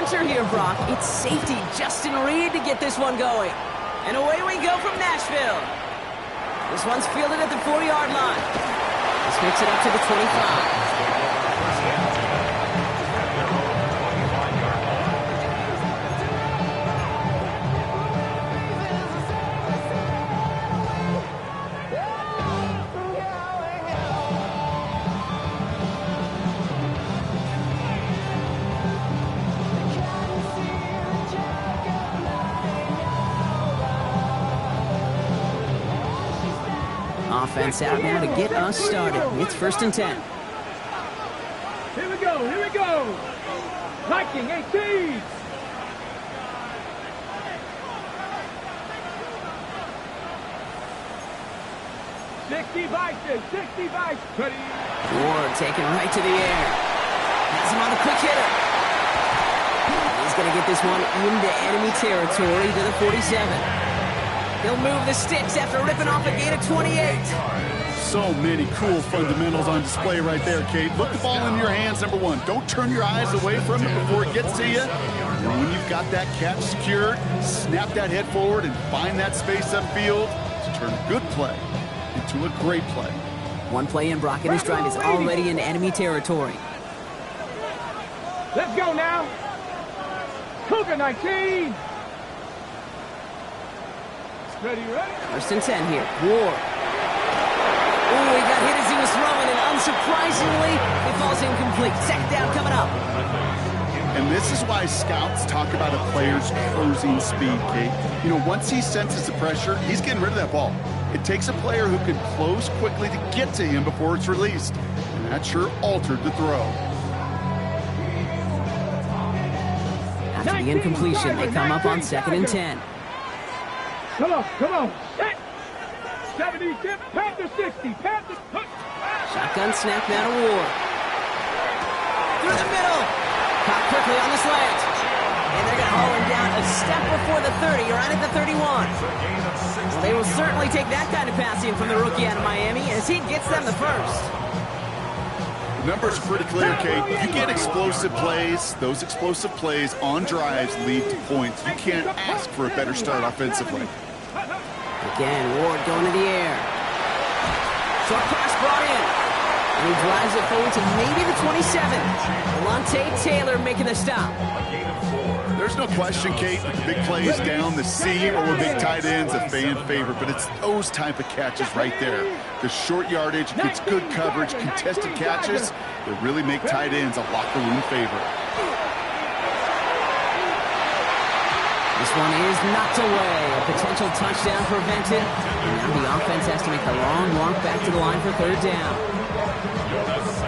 answer here, Brock. It's safety Justin Reed to get this one going. And away we go from Nashville. This one's fielded at the 4-yard line. This makes it up to the 25. Offense out now to get us started. It's 1st and 10. Here we go. Viking 18. Sixty Vikes. Ready. Ward taken right to the air. Has him on the quick hitter. He's going to get this one into enemy territory to the 47. He'll move the sticks after ripping off a gain of 28. So many cool fundamentals on display right there, Kate. Put the ball in your hands, number one. Don't turn your eyes away from it before it gets to you. And when you've got that catch secured, snap that head forward and find that space upfield to turn a good play into a great play. One play in, Brock, and his drive is already in enemy territory. Let's go now. Cougar 19. Ready. 1st and 10 here. Ward. Oh, he got hit as he was throwing, and unsurprisingly, it falls incomplete. 2nd down coming up. And this is why scouts talk about a player's closing speed, Kate. You know, once he senses the pressure, he's getting rid of that ball. It takes a player who can close quickly to get to him before it's released. And that sure altered the throw. After the incompletion, they come up on 2nd and 10. Come on. Set. 70, Panther 60, Panther. Shotgun snap now to Ward. Through the middle. Caught quickly on the slant. And they're going to haul him down a step before the 30, or right at the 31. Well, they will certainly take that kind of passing from the rookie out of Miami as he gets them the first. The numbers are pretty clear, Kate. You get explosive plays. Those explosive plays on drives lead to points. You can't ask for a better start offensively. Again, Ward going to the air. Short pass brought in. And he drives it forward to maybe the 27. Alontae Taylor making the stop. There's no question, Kate, the big plays down the seam or big tight ends a fan favorite, but it's those type of catches right there. The short yardage, gets good coverage, contested catches that really make tight ends a locker room favorite. This one is knocked away. A potential touchdown prevented. And now the offense has to make a long walk back to the line for 3rd down.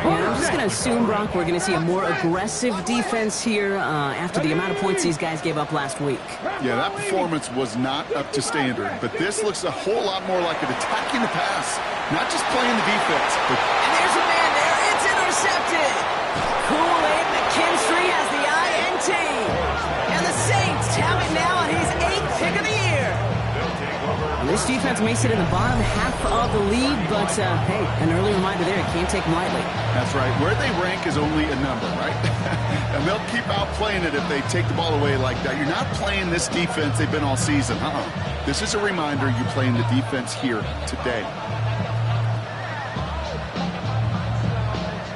And I'm just going to assume, Brock, we're going to see a more aggressive defense here after the amount of points these guys gave up last week. Yeah, that performance was not up to standard, but this looks a whole lot more like an attacking the pass, not just playing the defense. And there's a man there. It's intercepted. Kool-Aid McKinstry has the INT. And the Saints have it now on his 8th pick of the year. And this defense may sit in the bottom half of the league, but, hey, an early reminder there, you can't take them lightly. That's right. Where they rank is only a number, right? And they'll keep outplaying it if they take the ball away like that. You're not playing this defense they've been all season. This is a reminder you're playing the defense here today.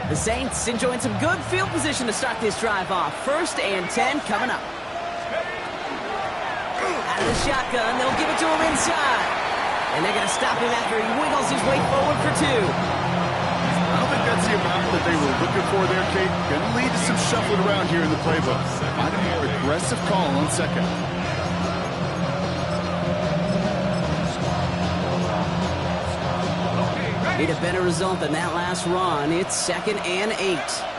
The Saints enjoying some good field position to start this drive off. 1st and 10 coming up. Out of the shotgun, they'll give it to him inside. And they're going to stop him after he wiggles his way forward for 2. I don't think that's the amount that they were looking for there, Kate. Going to lead to some shuffling around here in the playbook. Find a more aggressive call on 2nd. Need a better result than that last run. It's 2nd and 8.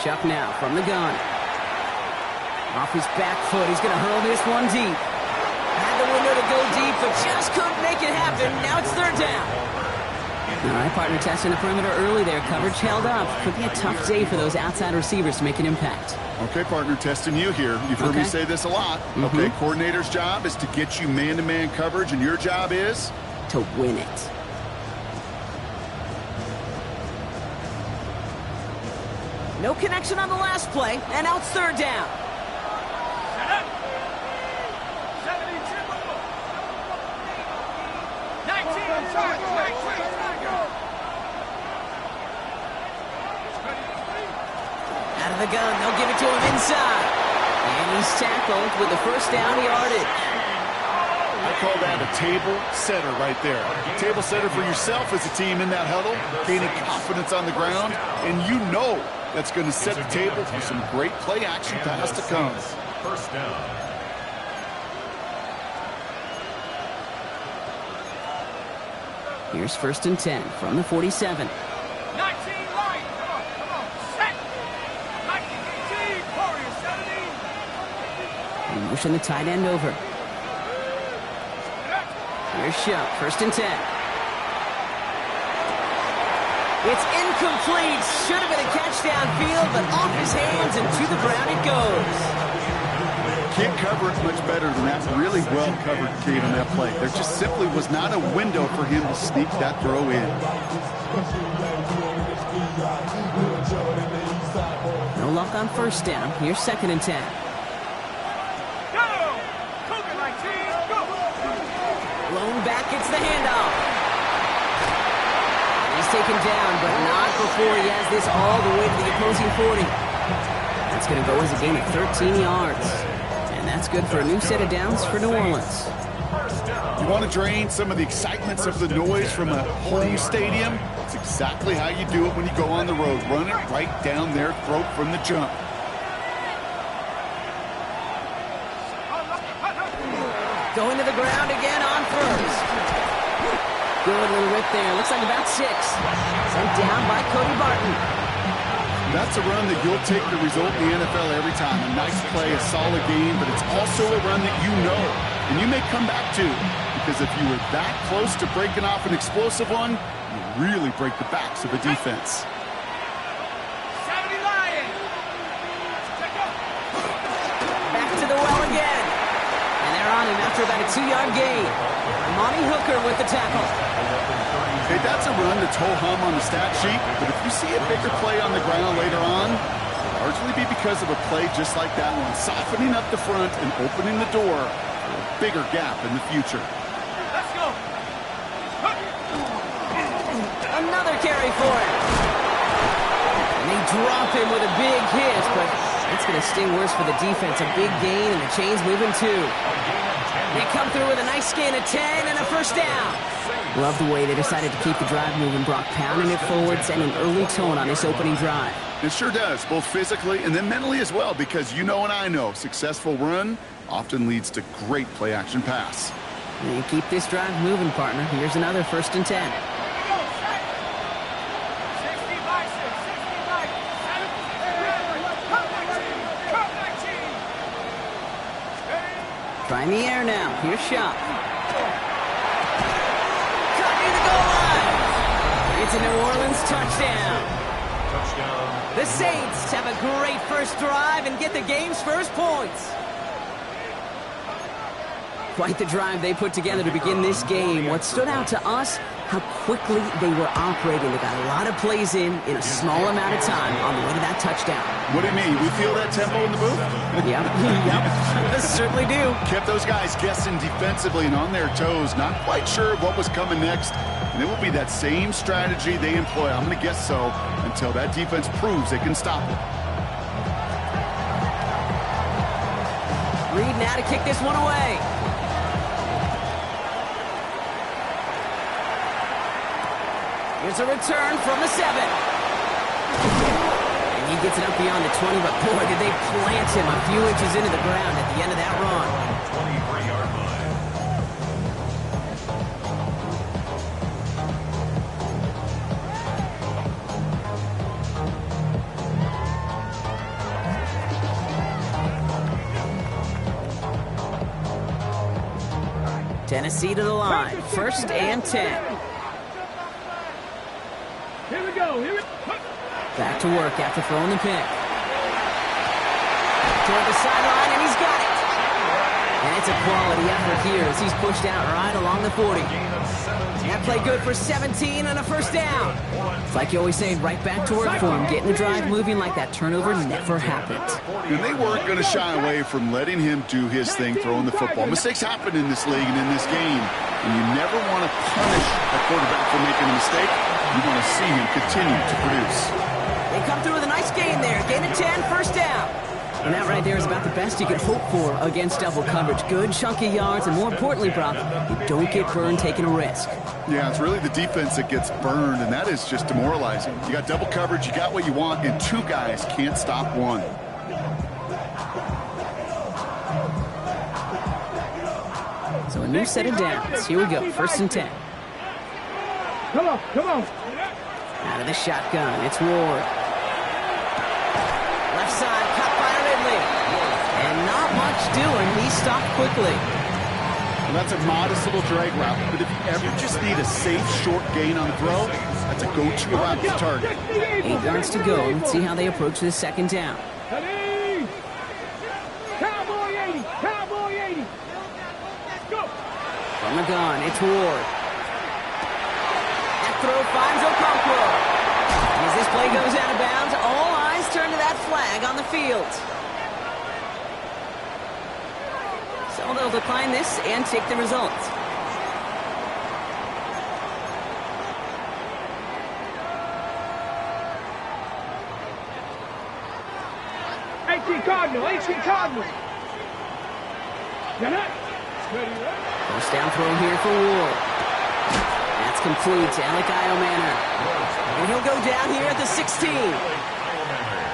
Chuck now from the gun. Off his back foot, he's going to hurl this one deep. Had the window to go deep, but just couldn't make it happen. Now it's 3rd down. All right, partner, testing the perimeter early there. Coverage held up. Could be a tough day for those outside receivers to make an impact. Okay, partner, testing you here. You've heard me say this a lot. Okay, coordinator's job is to get you man-to-man coverage, and your job is? To win it. No connection on the last play, and now it's third down. Out of the gun, they'll give it to him inside. And he's tackled with the first down yardage. I call that a table setter right there. Table setter for yourself as a team in that huddle, gaining confidence on the ground, and you know that's going to set the table for some great play action pass to come. First down. Here's 1st and 10 from the 47. 19 line. Come on. Set. 19, Warriors 70. We motion the tight end over. Here's Shuck, 1st and 10. It's incomplete. Should have been a catch downfield, but off his hands and to the ground it goes. Can't cover it much better than that. Really well covered, Kate, on that play. There just simply was not a window for him to sneak that throw in. No luck on 1st down. Here's 2nd and 10. Go. Cougar 19. Go. Blown back, it's the handoff. He's taken down, but not before he has this all the way to the opposing 40. That's going to go as a gain of 13 yards. And that's good for a new set of downs for New Orleans. You want to drain some of the excitement, some of the noise from a home stadium? It's exactly how you do it when you go on the road. Run it right down their throat from the jump. Going to the ground again on 1st. Good little rip there. Looks like about 6. Sent down by Cody Barton. That's a run that you'll take the result in the NFL every time. A nice play, a solid game, but it's also a run that you know, and you may come back to, because if you were that close to breaking off an explosive one, you really break the backs of a defense. 70 Lions. Back to the well again. And they're on him after about a 2-yard gain. Monty Hooker with the tackle. Hey, that's a run that's ho-hum on the stat sheet, but if you see a bigger play on the ground later on, it'll largely be because of a play just like that one, softening up the front and opening the door for a bigger gap in the future. Let's go. Another carry for him. And they drop him with a big hit, but it's going to sting worse for the defense. A big gain, and the chain's moving too. They come through with a nice gain of 10 and a first down. Love the way they decided to keep the drive moving. Brock pounding it forward, sending an early tone on this opening drive. It sure does, both physically and then mentally as well, because you know and I know, successful run often leads to great play-action pass. And you keep this drive moving, partner. Here's another 1st and 10. 60 Try in the air now. Here's Shuck. Cut near the goal line. It's a New Orleans touchdown. The Saints have a great first drive and get the game's first points. Quite the drive they put together to begin this game. What stood out to us, how quickly they were operating. They got a lot of plays in a small amount of time on the way to that touchdown. What do you mean? We feel that tempo in the booth? Yep, yep, certainly do. Kept those guys guessing defensively and on their toes, not quite sure what was coming next. And it will be that same strategy they employ, I'm going to guess so, until that defense proves they can stop it. Reed now to kick this one away. Here's a return from the 7. And he gets it up beyond the 20, but boy, did they plant him a few inches into the ground at the end of that run. 23-yard line. Tennessee to the line. 1st and 10. Here we go. Here we go. Back to work after throwing the pick. Toward the sideline, and he's got it. And it's a quality effort here as he's pushed out right along the 40. That play good for 17 and a first down. It's like you always say, right back to work for him, getting the drive moving like that turnover never happened. And they weren't going to shy away from letting him do his thing, throwing the football. Mistakes happen in this league and in this game, and you never want to punish a quarterback for making a mistake. You want to see him continue to produce. They come through with a nice gain there. Gain of 10, first down. And that right there is about the best you could hope for against double coverage. Good chunky yards, and more importantly, Brock, you don't get burned taking a risk. Yeah, it's really the defense that gets burned, and that is just demoralizing. You got double coverage, you got what you want, and two guys can't stop one. So a new set of downs. Here we go, first and 10. Come on, come on. Out of the shotgun, it's Ward. Left side, cut by Ridley. And not much doing. He stopped quickly. Well, that's a modest little drag route, but if you ever just need a safe, short gain on the throw, that's a go-to route to target. 8 yards to go. Let's see how they approach this second down. Ready? Cowboy 80, Cowboy 80. Go. From the gun, it's Ward. That throw finds Okonkwo. And as this play goes out of bounds, all eyes turn to that flag on the field. So they'll decline this and take the result. AC Cardinal. First down throw here for Ward. That's complete to Alec Iomanner. And he'll go down here at the 16.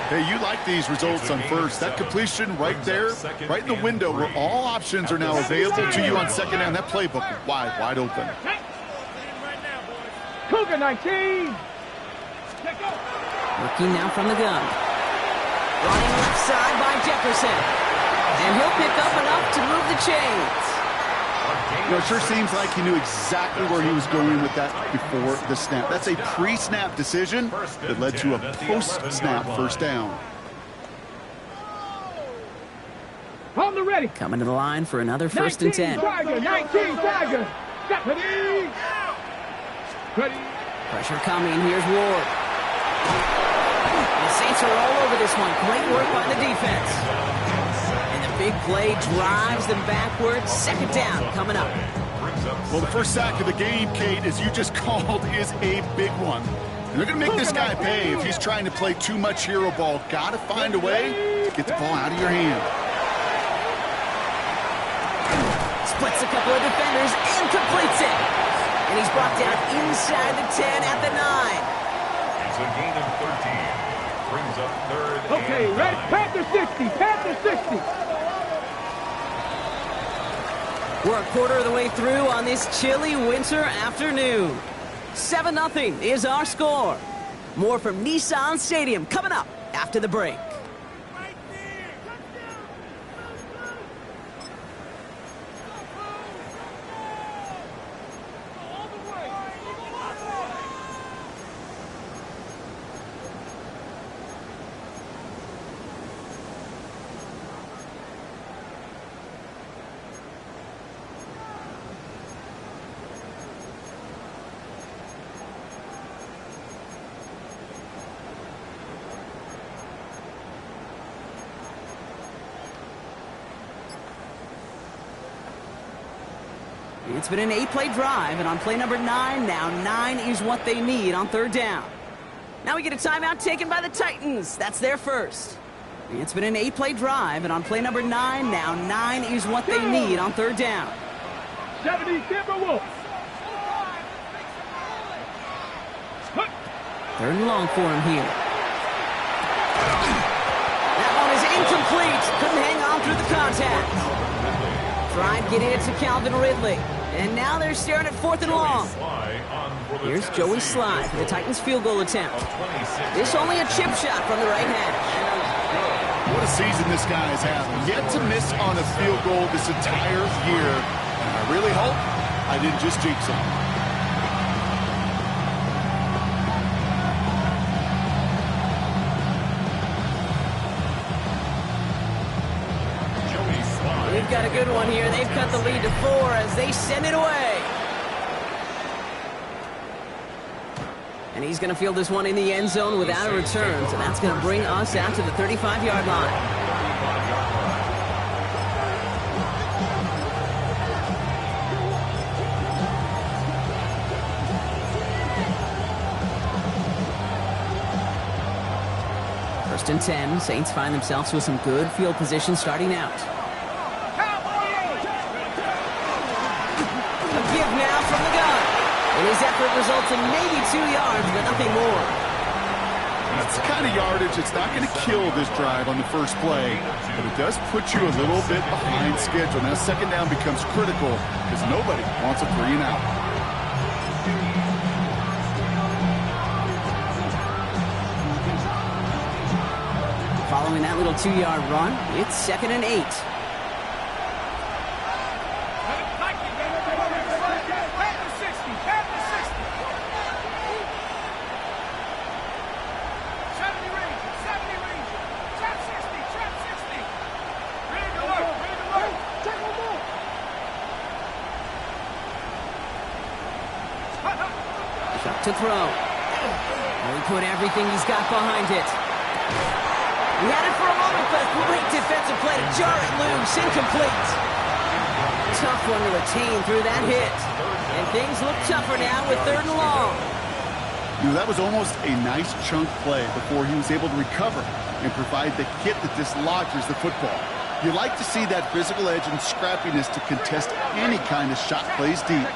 Hey, you like these results on first. That completion right there, right in the window where all options are now available to you on second down. That playbook wide open. Cougar 19. Looking now from the gun. Running left side by Jefferson. And he'll pick up enough to move the chains. You know, it sure seems like he knew exactly where he was going with that before the snap. That's a pre-snap decision that led to a post-snap first down. On the ready. Coming to the line for another first and 10. Tiger, 19 Tiger. Ready. Ready. Pressure coming. Here's Ward. The Saints are all over this one. Great work by the defense. Big play drives them backwards. Second down coming up. Well, the first sack of the game, Kate, as you just called, is a big one. And they're going to make this guy pay if he's trying to play too much hero ball. Got to find a way to get the ball out of your hand. Splits a couple of defenders and completes it. And he's brought down inside the 10 at the 9. It's a gain of 13. Brings up third. Okay, ready? Panther 60. Panther 60. We're a quarter of the way through on this chilly winter afternoon. 7-0 is our score. More from Nissan Stadium coming up after the break. It's been an 8-play drive, and on play number 9 now, 9 is what they need on third down. Now we get a timeout taken by the Titans. That's their first. It's been an 8-play drive, and on play number 9 now, 9 is what they need on third down. 70 Timberwolves. Third and long for him here. That one is incomplete. Couldn't hang on through the contact. Tried to get it to Calvin Ridley. And now they're staring at fourth and long. Here's Joey Slye for the Titans field goal attempt. This only a chip shot from the right hash. What a season this guy has had. Yet to miss on a field goal this entire year. And I really hope I didn't just jinx him. good one here. They've cut the lead to 4 as they send it away. And he's going to field this one in the end zone without a return. So that's going to bring us out to the 35-yard line. First and 10. Saints find themselves with some good field position starting out. A give now from the gun. And his effort results in maybe 2 yards, but nothing more. That's the kind of yardage that's not going to kill this drive on the first play, but it does put you a little bit behind schedule. Now second down becomes critical because nobody wants a 3 and out. Following that little 2-yard run, it's 2nd and 8. To throw. He put everything he's got behind it. He had it for a moment, but a great defensive play to jar it loose. Incomplete. Tough one to retain through that hit. And things look tougher now with 3rd and long. That was almost a nice chunk play before he was able to recover and provide the hit that dislodges the football. You like to see that physical edge and scrappiness to contest any kind of shot plays deep.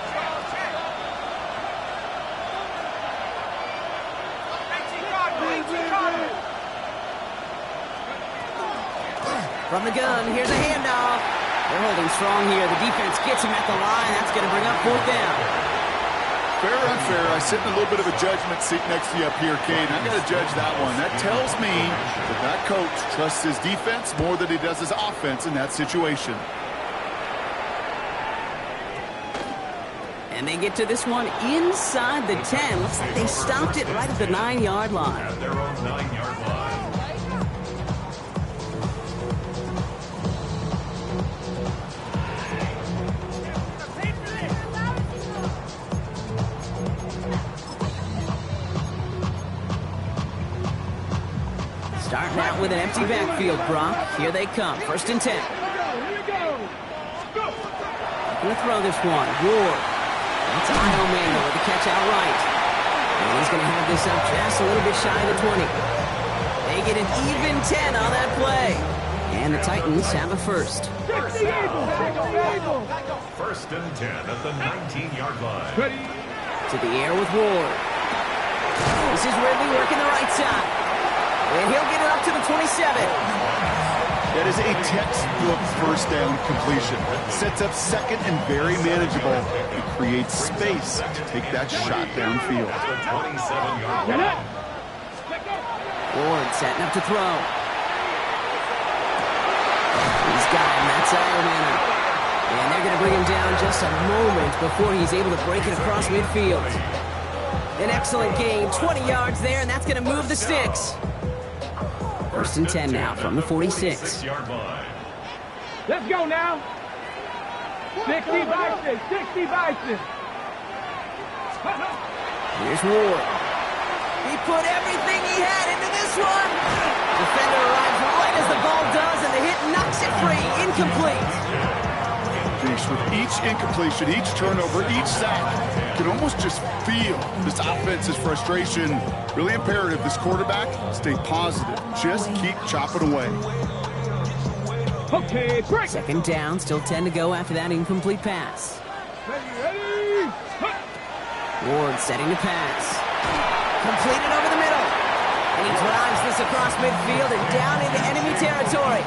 From the gun, here's a handoff. They're holding strong here. The defense gets him at the line. That's going to bring up 4th down. Fair or unfair, I sit in a little bit of a judgment seat next to you up here, Kane. I got to judge that one. That tells me that coach trusts his defense more than he does his offense in that situation. And they get to this one inside the 10. Looks like they stopped it right at the 9-yard line. At their own 9-yard line. Starting out with an empty backfield, Brock. Here they come. 1st and 10. Going to throw this one. Ward. That's Io Manuel with the catch outright. And he's going to have this up just a little bit shy of the 20. They get an even 10 on that play. And the Titans have a first. 1st and 10 at the 19-yard line. To the air with Ward. This is Ridley working the right side. And he'll get it up to the 27. That is a textbook first down completion. Sets up second and very manageable. It creates space to take that shot downfield. Ward setting up to throw. He's got him. That's Ironman. And they're going to bring him down just a moment before he's able to break it across midfield. An excellent gain. 20 yards there, and that's going to move the sticks. 1st and 10 now from the 46. 46-yard line. Let's go now. 60 by 6. 60 by 6. Here's Ward. He put everything he had into this one. Defender arrives right as the ball does, and the hit knocks it free. Incomplete. With each incompletion, each turnover, each sack, you can almost just feel this offense's frustration. Really imperative, this quarterback, stay positive. Just keep chopping away. Okay, break. 2nd down, still 10 to go after that incomplete pass. Ready. Ward setting the pass. Completed over the middle. And he drives this across midfield and down into enemy territory.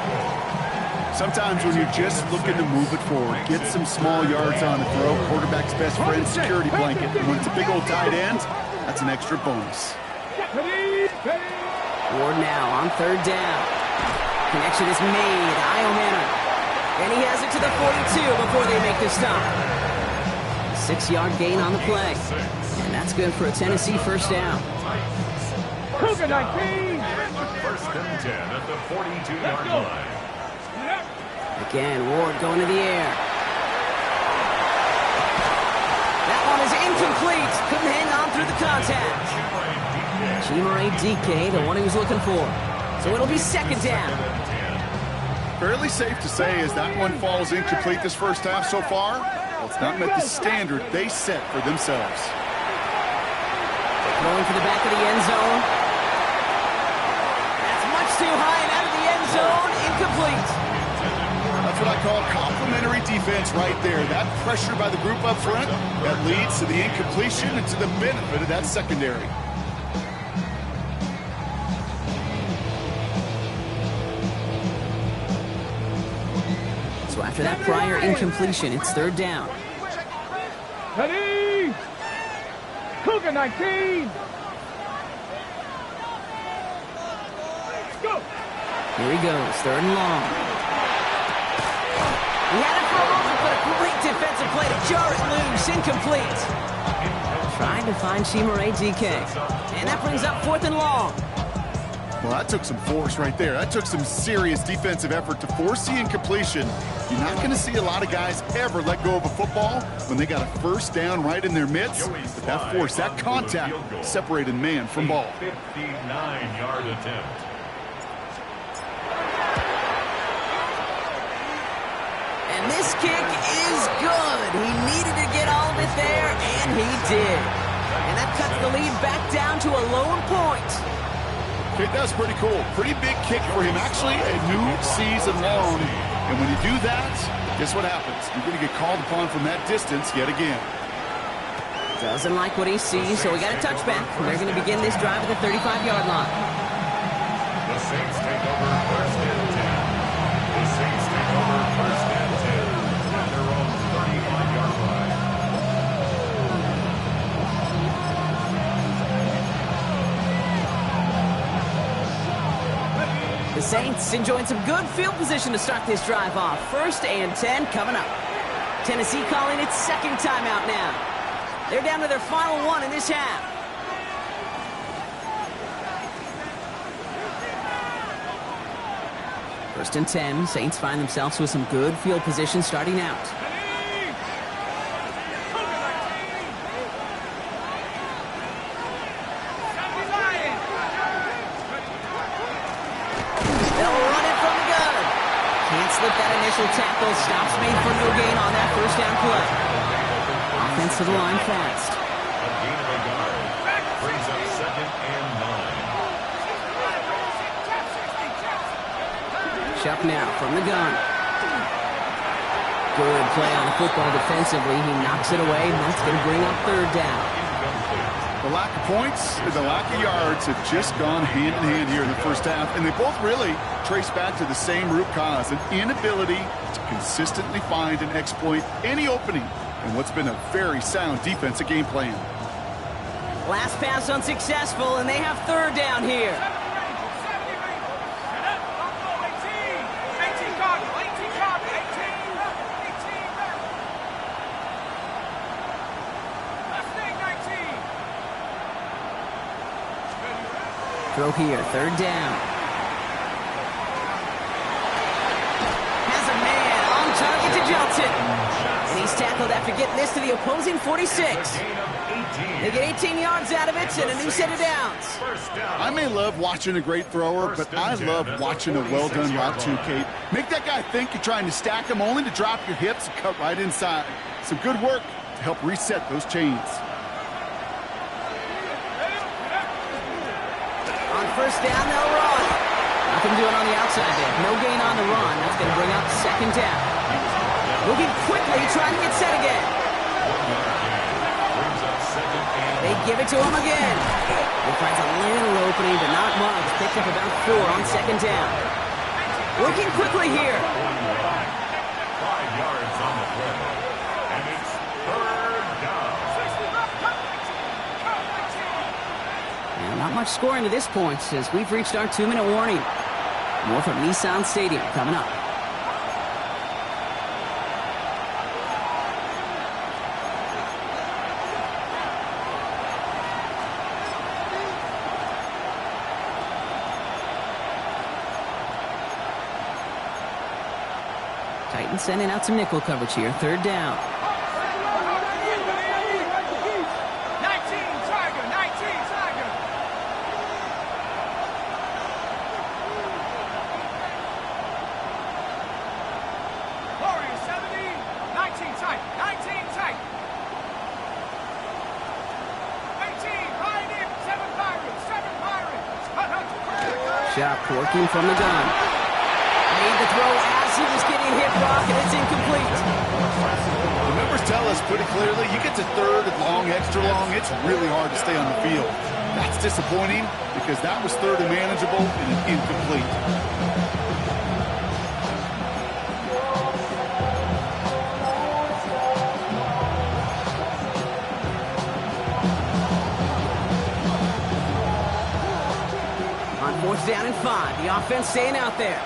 Sometimes when you're just looking to move it forward, get some small yards on the throw, quarterback's best friend, security blanket. And when it's a big old tight end, that's an extra bonus. Ward now on 3rd down. Connection is made. Iomana. And he has it to the 42 before they make the stop. 6-yard gain on the play. And that's good for a Tennessee first down. Cougar 19. 1st and 10 at the 42-yard line. Again, Ward going to the air. That one is incomplete. Couldn't hang on through the contact. Chimere Dike, the one he was looking for. So it'll be second down. Fairly safe to say as that one falls incomplete this first half so far. Well, it's not met the standard they set for themselves. Going for the back of the end zone. That's much too high and out of the end zone. Incomplete. That's what I call complementary defense right there. That pressure by the group up front, that leads to the incompletion and to the benefit of that secondary. So after that prior incompletion, it's third down. Ready? Cougar 19. Go. Here he goes, third and long. He had it for a moment, but a great defensive play to jar it loose. Incomplete. Trying to find Chimere Dike. And that brings up fourth and long. Well, that took some force right there. That took some serious defensive effort to force the incompletion. You're not going to see a lot of guys ever let go of a football when they got a first down right in their midst. But that force, that contact, separated man from ball. 59-yard attempt. And this kick is good. He needed to get all of it there, and he did. And that cuts the lead back down to a lone point. Okay, that's pretty cool. Pretty big kick for him. Actually, a new season long. And when you do that, guess what happens? You're going to get called upon from that distance yet again. Doesn't like what he sees, so we got a touchback. They're going to begin this drive at the 35-yard line. The Saints take over first and 10. The Saints take over first and 10 at their own 35-yard line. The Saints enjoying some good field position to start this drive off. First and 10 coming up. Tennessee calling its second timeout now. They're down to their final one in this half. First and 10, Saints find themselves with some good field position starting out. That initial tackle stops made for no gain on that first down play. Offense to the line fast. A gain of a yard brings up second and 9. Chuck now from the gun. Good play on the football defensively. He knocks it away, and that's going to bring up third down. The lack of points and the lack of yards have just gone hand in hand here in the first half, and they both really trace back to the same root cause, an inability to consistently find and exploit any opening in what's been a very sound defensive game plan. Last pass unsuccessful, and they have third down here. Throw here, third down. Has a man on target to Johnson. And he's tackled after getting this to the opposing 46. They get 18 yards out of it and a new set of downs. I may love watching a great thrower, but I love watching a well-done route too, Kate. Make that guy think you're trying to stack him only to drop your hips and cut right inside. Some good work to help reset those chains. First down, they'll run. Nothing doing on the outside there. No gain on the run. That's going to bring up second down. Moving quickly, trying to get set again. They give it to him again. He finds a little opening, but not much. Picked up about 4 on second down. Working quickly here. 5 yards on the play. And it's third down. Not much scoring to this point as we've reached our 2-minute warning. More from Nissan Stadium coming up. Titans sending out some nickel coverage here. Third down. 19 Tiger, 19 Tiger. Warriors 70, 19 tight, 19 tight. 18, Pioneer, 7 Pirates, 7 Pirates. Shot working from the gun. Made the throw as he was getting hit, Brock, and it's incomplete. The numbers tell us pretty clearly, you get to third and long, extra long, it's really hard to stay on the field. That's disappointing because that was third and manageable and an incomplete. On 4th down and 5, the offense staying out there.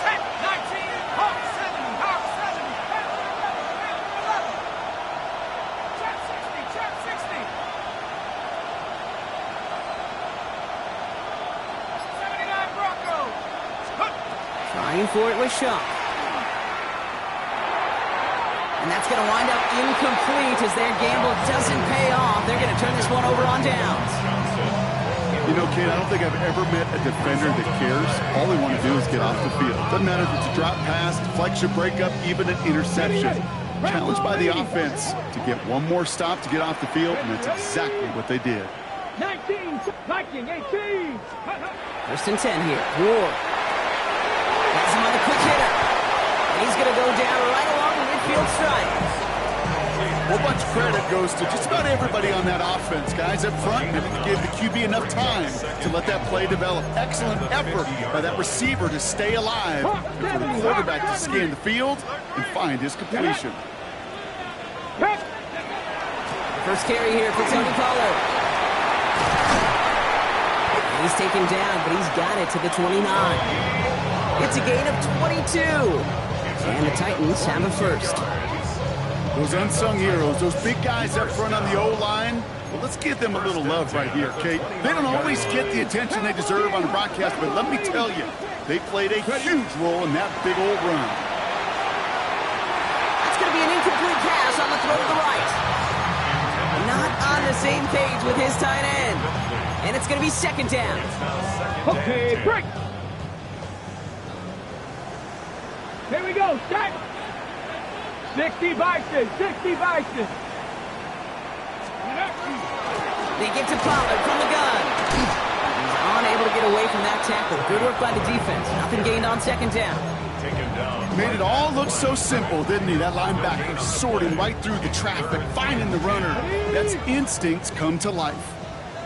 Set, 19, Hawk 70, Hawk 70. Trap 60, Trap 60. 79 Broncos. Trying for it with Shaw. And that's going to wind up incomplete as their gamble doesn't pay off. They're going to turn this one over on downs. You know, Kate, I don't think I've ever met a defender that cares. All they want to do is get off the field. Doesn't matter if it's a drop pass, deflection, breakup, even an interception. Challenged by the offense to get one more stop to get off the field, and that's exactly what they did. 19, Viking 18. 1st and 10 here. Ward. Has him on the quick hitter. And he's going to go down right along the midfield stripe. A bunch of credit goes to just about everybody on that offense. Guys up front, and it gave the QB enough time to let that play develop. Excellent effort by that receiver to stay alive and for the quarterback to scan the field and find his completion. First carry here for Tony Pollard. And he's taken down, but he's got it to the 29. It's a gain of 22. And the Titans have a first. Those unsung heroes, those big guys up front on the O-line, well, let's give them a little love right here, Kate. They don't always get the attention they deserve on the broadcast, but let me tell you, they played a huge role in that big old run. That's going to be an incomplete pass on the throw to the right. Not on the same page with his tight end. And it's going to be 2nd down. Okay, break. Here we go, set. 60 Bison, 60 Bison. They get to Pollard from the gun. He's unable to get away from that tackle. Good work by the defense. Nothing gained on 2nd down. Made it all look so simple, didn't he? That linebacker sorting right through the traffic, finding the runner. That's instincts come to life.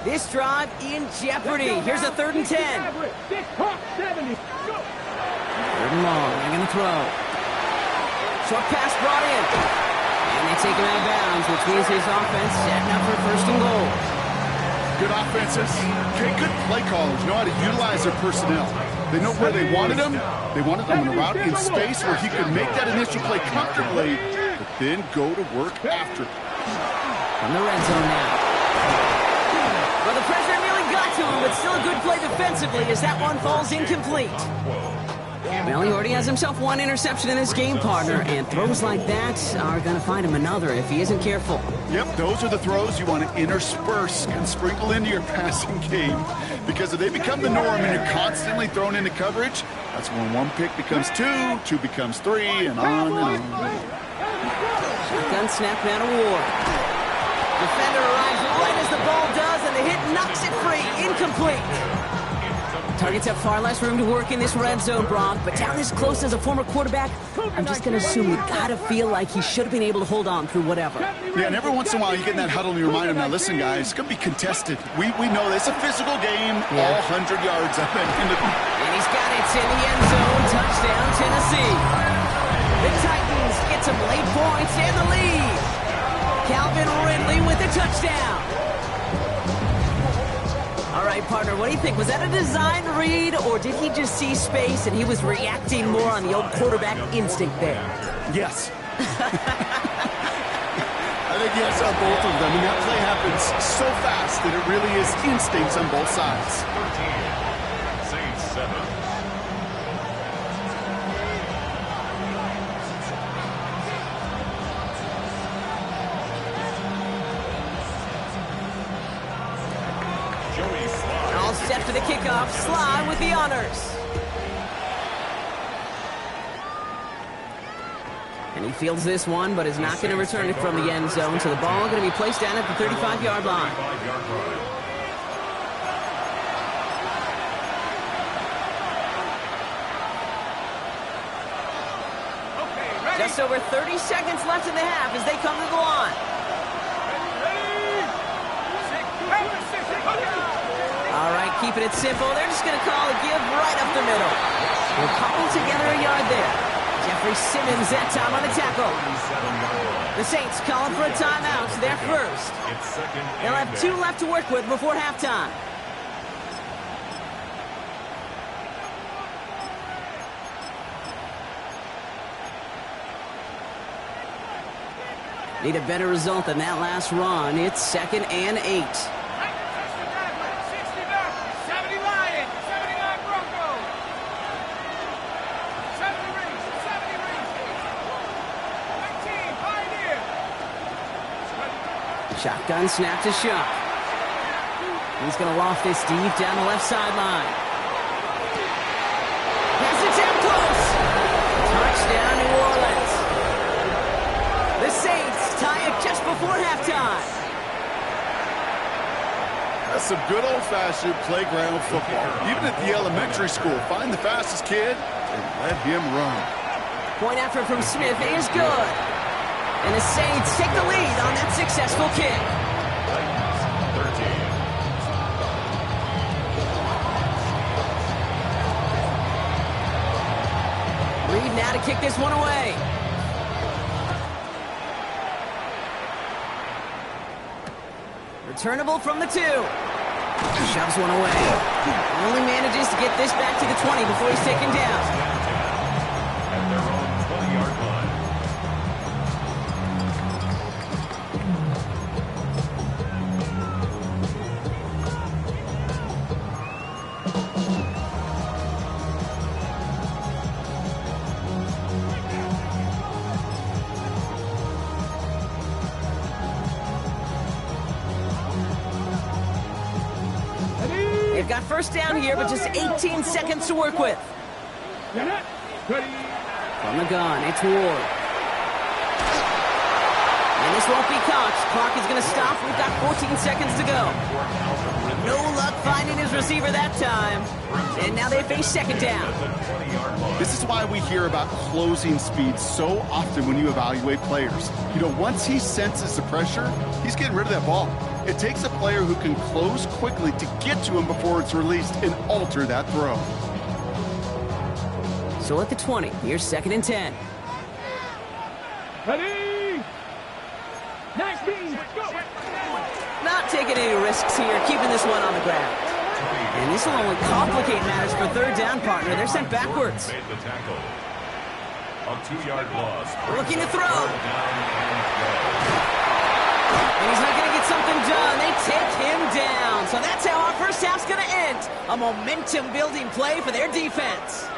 This drive in jeopardy. Here's a 3rd and 10. 70. 3rd and long. They're going to throw. Short pass brought in. And they take him out of bounds, which means his offense setting up for 1st and goal. Good offenses. Okay, good play callers know how to utilize their personnel. They know where they wanted him. They wanted him in a route in space where he could make that initial play comfortably, but then go to work after it. From the red zone now. Well, the pressure nearly got to him, but still a good play defensively as that one falls incomplete. Well, he already has himself one interception in this game, partner, and throws like that are going to find him another if he isn't careful. Yep, those are the throws you want to intersperse and sprinkle into your passing game, because if they become the norm and you're constantly thrown into coverage, that's when one pick becomes two, two becomes three, and on and on. Shotgun snap down to Ward. Defender arrives right as the ball does, and the hit knocks it free. Incomplete. Targets have far less room to work in this red zone, Brock, but down this close as a former quarterback, I'm just going to assume you got to feel like he should have been able to hold on through whatever. Yeah, and every once in a while you get in that huddle and you remind him, now listen, guys, it's going to be contested. We know this. It's a physical game, all 100 yards up and And he's got it in the end zone. Touchdown, Tennessee. The Titans get some late points and the lead. Calvin Ridley with a touchdown. All right, partner, what do you think? Was that a design read, or did he just see space and he was reacting more on the old quarterback instinct there? Yes. I think yes on both of them, and that play happens so fast that it really is instincts on both sides. 13, Saints 7. set for the kickoff. Sly with the honors. And he fields this one, but is not going to return it from the end zone. So the ball going to be placed down at the 35-yard line. Just over 30 seconds left in the half as they come to the line. All right, keeping it simple. They're just going to call a give right up the middle. We'll cobble together a yard there. Jeffrey Simmons that time on the tackle. The Saints calling for a timeout. They're first. They'll have 2 left to work with before halftime. Need a better result than that last run. It's 2nd and 8. 60 back, 70 Lions, 79 Broncos. 70 Rings, 19 Pioneer. Shotgun snap to Shuck. He's going to loft this deep down the left sideline. Pass it down close. Touchdown, New Orleans. The Saints tie it just before halftime. That's some good old-fashioned playground football. Even at the elementary school, find the fastest kid and let him run. Point after from Smith is good. And the Saints take the lead on that successful kick. 13. Reed now to kick this one away. Returnable from the 2. Shoves one away. Only manages to get this back to the 20 before he's taken down. At their own 20-yard line. They've got first down here, but just 18 seconds to work with. Ready? From the gun, it's Ward. And this won't be Cox. Clock is going to stop. We've got 14 seconds to go. No luck finding his receiver that time. And now they face second down. This is why we hear about closing speed so often when you evaluate players. You know, once he senses the pressure, he's getting rid of that ball. It takes a player who can close quickly to get to him before it's released and alter that throw. So at the 20, here's 2nd and 10. Ready? 19, go! Not taking any risks here, keeping this one on the ground. And this will only complicate matters for third down, partner. They're sent backwards. Made the tackle. A 2-yard loss. Looking to throw. Down and go. And he's not going to get something done. They take him down. So that's how our first half's going to end. A momentum-building play for their defense.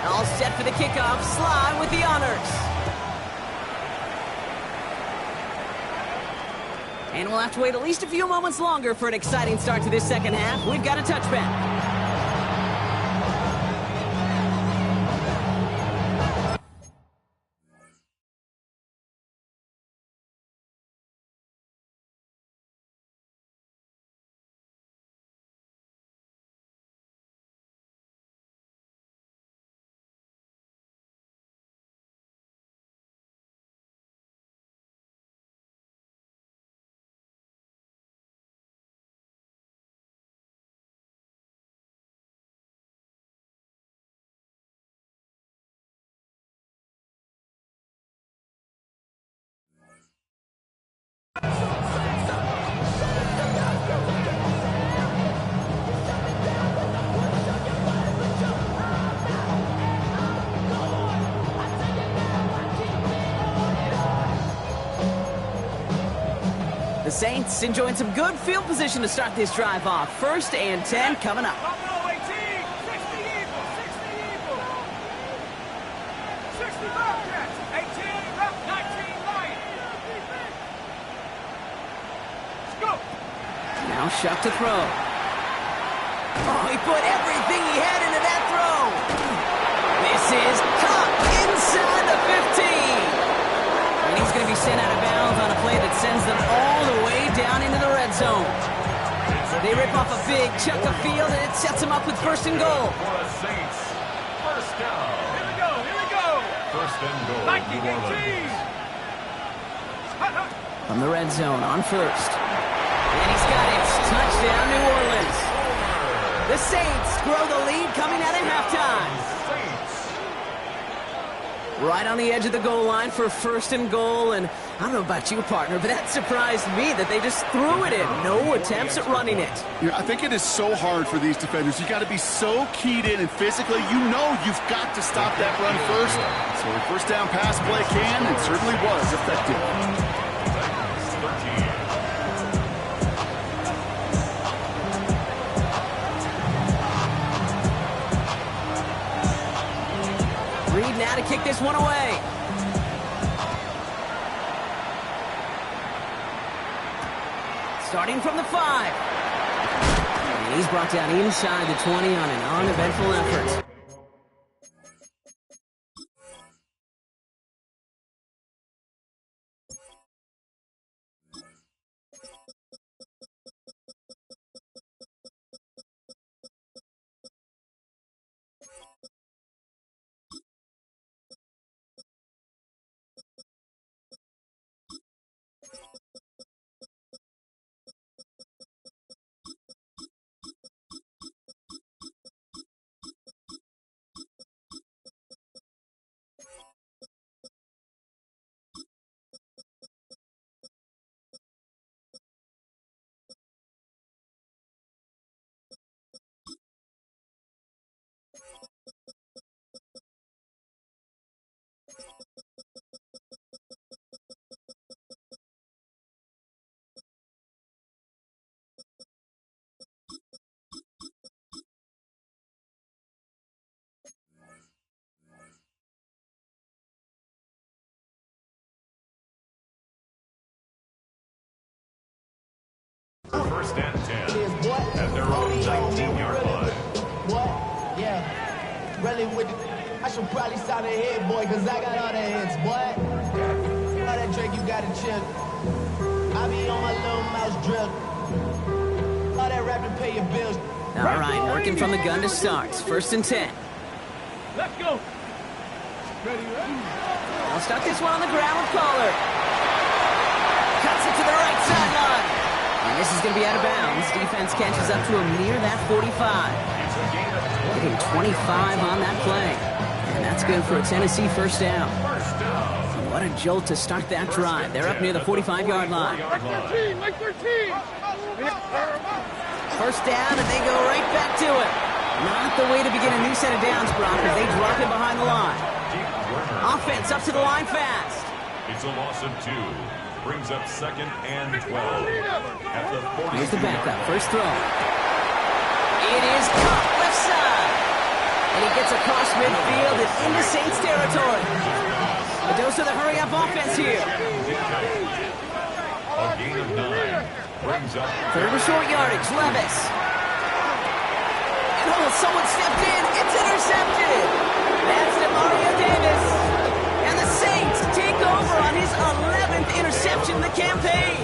All set for the kickoff. Sly with the honors. And we'll have to wait at least a few moments longer for an exciting start to this second half. We've got a touchback. Saints enjoying some good field position to start this drive off. 1st and 10 coming up. Buffalo 18, 60 Eagles, 60 Eagles. 60 Bobcats, 18, rep 19 Lions. Let's go. Now Shuck to throw. Oh, he put everything he had into that throw. This is Cup inside the 15. And he's going to be sent out of bounds on a play that sends them all the way down into the red zone. They rip off a big chunk of field, and it sets them up with 1st and goal. For the Saints, first down. Here we go, here we go. First and goal. Nike New Orleans. 18. From the red zone on 1st. And he's got it. Touchdown, New Orleans. The Saints grow the lead coming out of halftime. Right on the edge of the goal line for 1st and goal, and I don't know about you, partner, but that surprised me that they just threw it in. No attempts at running it. Yeah, I think it is so hard for these defenders. You got to be so keyed in, and physically, you know you've got to stop that run first. So the 1st down pass play can and certainly was effective. Reed now to kick this one away. Starting from the 5. And he's brought down inside the 20 on an uneventful effort. First and 10 at their own 19-yard line. What? Yeah. Really with the... I should probably sign a head, boy, because I got all the hits, boy. All that Drake, you got a chip. I be on my little mouse drip. All that rap to pay your bills. All right, working from the gun to start. 1st and 10. Let's go. Ready, ready. I'll start this one on the ground with Pollard. Cuts it to the right sideline. And this is going to be out of bounds. Defense catches up to him near that 45. Getting 25 on that play. And that's good for a Tennessee 1st down. What a jolt to start that drive. They're up near the 45-yard line. Like 13. 1st down, and they go right back to it. Not the way to begin a new set of downs, Brock, as they drop it behind the line. Offense up to the line fast. It's a loss of 2. Brings up 2nd and 12. At the 40. Here's the backup. 1st throw. It is caught left side. And he gets across midfield and into Saints territory. A dose of the hurry-up offense here. A gain of 9. Brings up 3rd and short yardage. Levis. And someone stepped in. It's intercepted. That's DeMario Davis. And the Saints take over on his 11th interception in the campaign.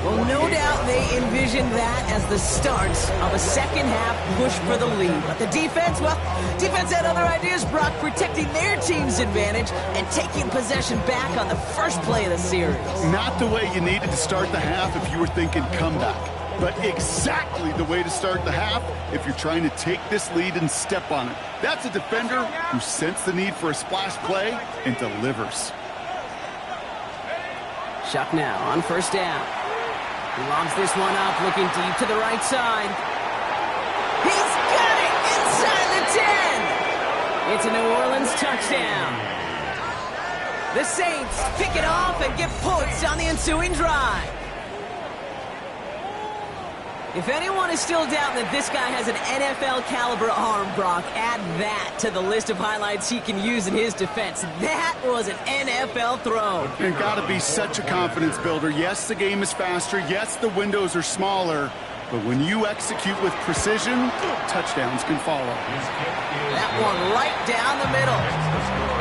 Well, no doubt they envisioned that as the start of a second-half push for the lead. But the defense, well, defense had other ideas, Brock, protecting their team's advantage and taking possession back on the first play of the series. Not the way you needed to start the half if you were thinking comeback, but exactly the way to start the half if you're trying to take this lead and step on it. That's a defender who sensed the need for a splash play and delivers. Shuck now on 1st down. He lobs this one up, looking deep to the right side. He's got it inside the 10. It's a New Orleans touchdown. The Saints pick it off and get points on the ensuing drive. If anyone is still doubting that this guy has an NFL caliber arm, Brock, add that to the list of highlights he can use in his defense. That was an NFL throw. And gotta be such a confidence builder. Yes, the game is faster. Yes, the windows are smaller. But when you execute with precision, touchdowns can follow. That one right down the middle.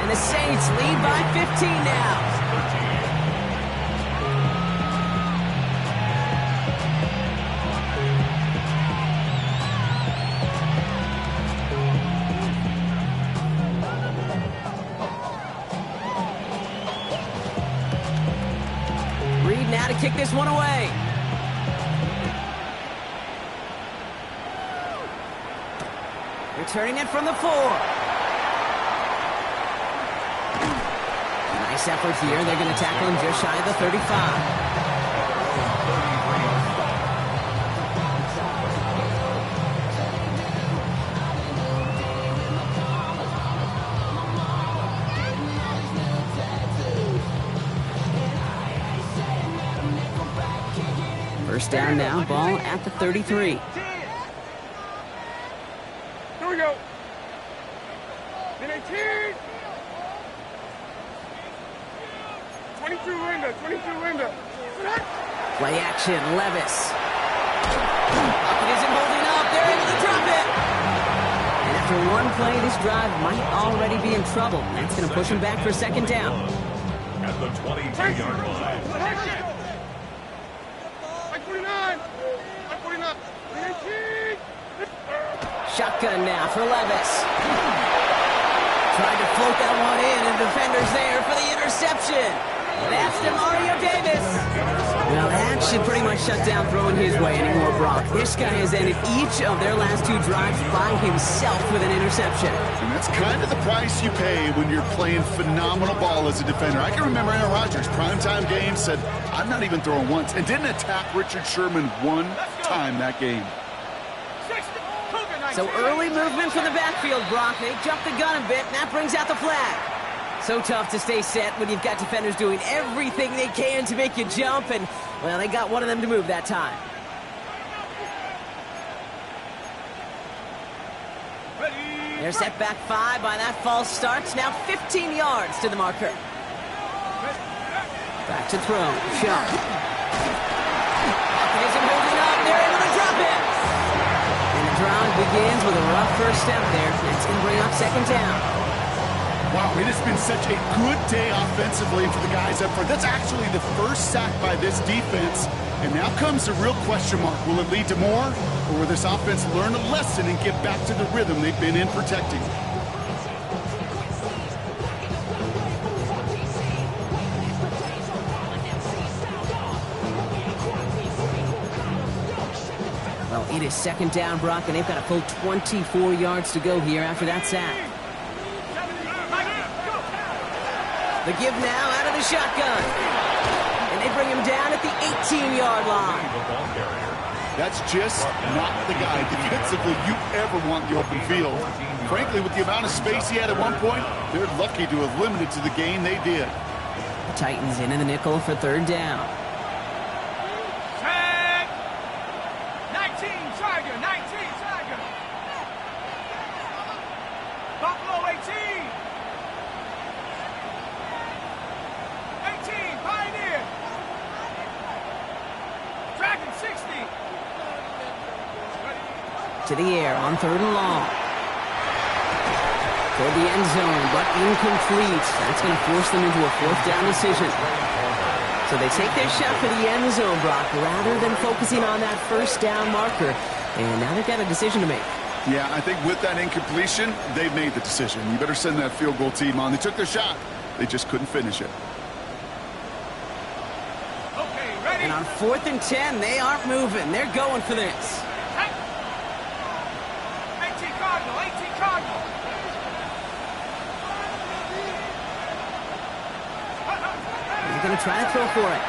And the Saints lead by 15 now. Reed now to kick this one away. Returning it from the 4. Nice effort here. They're going to tackle him just shy of the 35. First down now, ball at the 33. Here we go. 18. 22 window, 22 window. Play action, Levis. Bucket isn't holding up. They're able to drop it. And after one play, this drive might already be in trouble. That's going to push him back for second down. At the 22-yard line. 49. 49. 18. Shotgun now for Levis. Tried to float that one in, and the defender's there for the interception. That's DeMario Davis. Well, that should pretty much shut down throwing his way anymore, Brock. This guy has ended each of their last 2 drives by himself with an interception. And that's kind of the price you pay when you're playing phenomenal ball as a defender. I can remember Aaron Rodgers, primetime game, said, I'm not even throwing once, and didn't attack Richard Sherman one time that game. So early movement from the backfield, Brock. They jumped the gun a bit, and that brings out the flag. So tough to stay set when you've got defenders doing everything they can to make you jump, and, well, they got one of them to move that time. They're set back 5 by that false start. Now 15 yards to the marker. Back to throw. Shot. Bucket isn't holding up. They're able to drop it. And the drive begins with a rough first step there. That's going to bring up second down. Wow, it has been such a good day offensively for the guys up front. That's actually the first sack by this defense. And now comes the real question mark. Will it lead to more? Or will this offense learn a lesson and get back to the rhythm they've been in protecting? Well, it is second down, Brock, and they've got a full 24 yards to go here after that sack. The give now out of the shotgun. And they bring him down at the 18-yard line. That's just not the guy defensively you ever want the open field. Frankly, with the amount of space he had at one point, they're lucky to have limited to the gain they did. The Titans in the nickel for third down. 19, Tiger, 19, Tiger. Buffalo 18. 18, Pioneer. Dragon 60. To the air on third and long. Toward the end zone, but incomplete. That's going to force them into a fourth down decision. So they take their shot for the end zone, Brock, rather than focusing on that first down marker. And now they've got a decision to make. Yeah, I think with that incompletion, they've made the decision. You better send that field goal team on. They took their shot. They just couldn't finish it. Okay, ready? And on 4th and 10, they aren't moving. They're going for this. 18 Cardinal, 18 Cardinal. They're going to try to throw for it.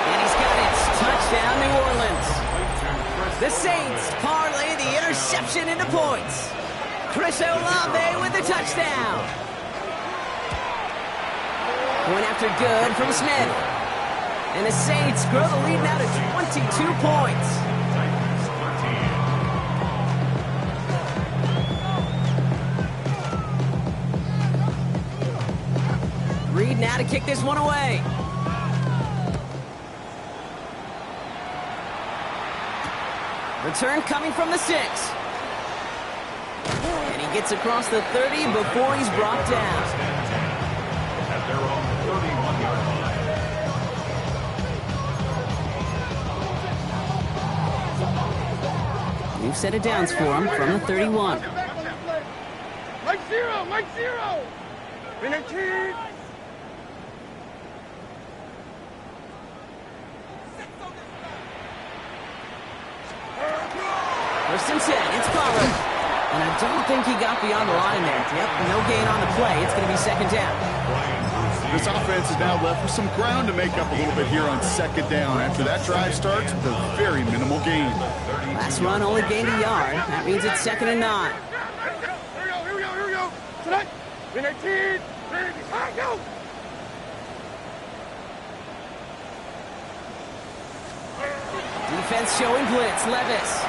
And he's got it. Touchdown, New Orleans. The Saints parlay the interception into points. Chris Olave with the touchdown. Going after good from Smith. And the Saints grow the lead now to 22 points. Reed now to kick this one away. Return coming from the 6. And he gets across the 30 before he's brought down. At their own 31-yard line. New set of downs for him from the 31. Mike 0, Mike 0. Penalty. First and 10, it's Pollard. And I don't think he got beyond the line there. Yep, no gain on the play. It's going to be second down. This offense is now left with some ground to make up a little bit here on second down. After that drive starts with a very minimal gain. Last run only gained a yard. That means it's second and 9. Here we go. Tonight. Penalty. Go. Defense showing blitz. Levis.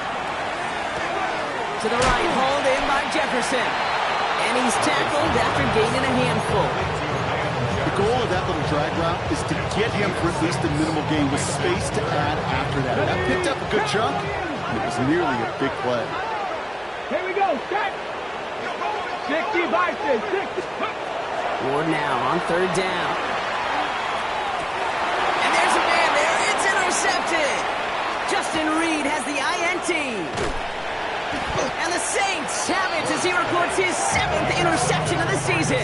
To the right, hauled in by Jefferson. And he's tackled after gaining a handful. The goal of that little drag route is to get him for at least a minimal gain with space to add after that. That picked up a good chunk, and it was nearly a big play. Here we go. Set. 60 by 6. Ward now on third down. And there's a man there. It's intercepted. Justin Reed has the INT. And the Saints have it as he records his 7th interception of the season.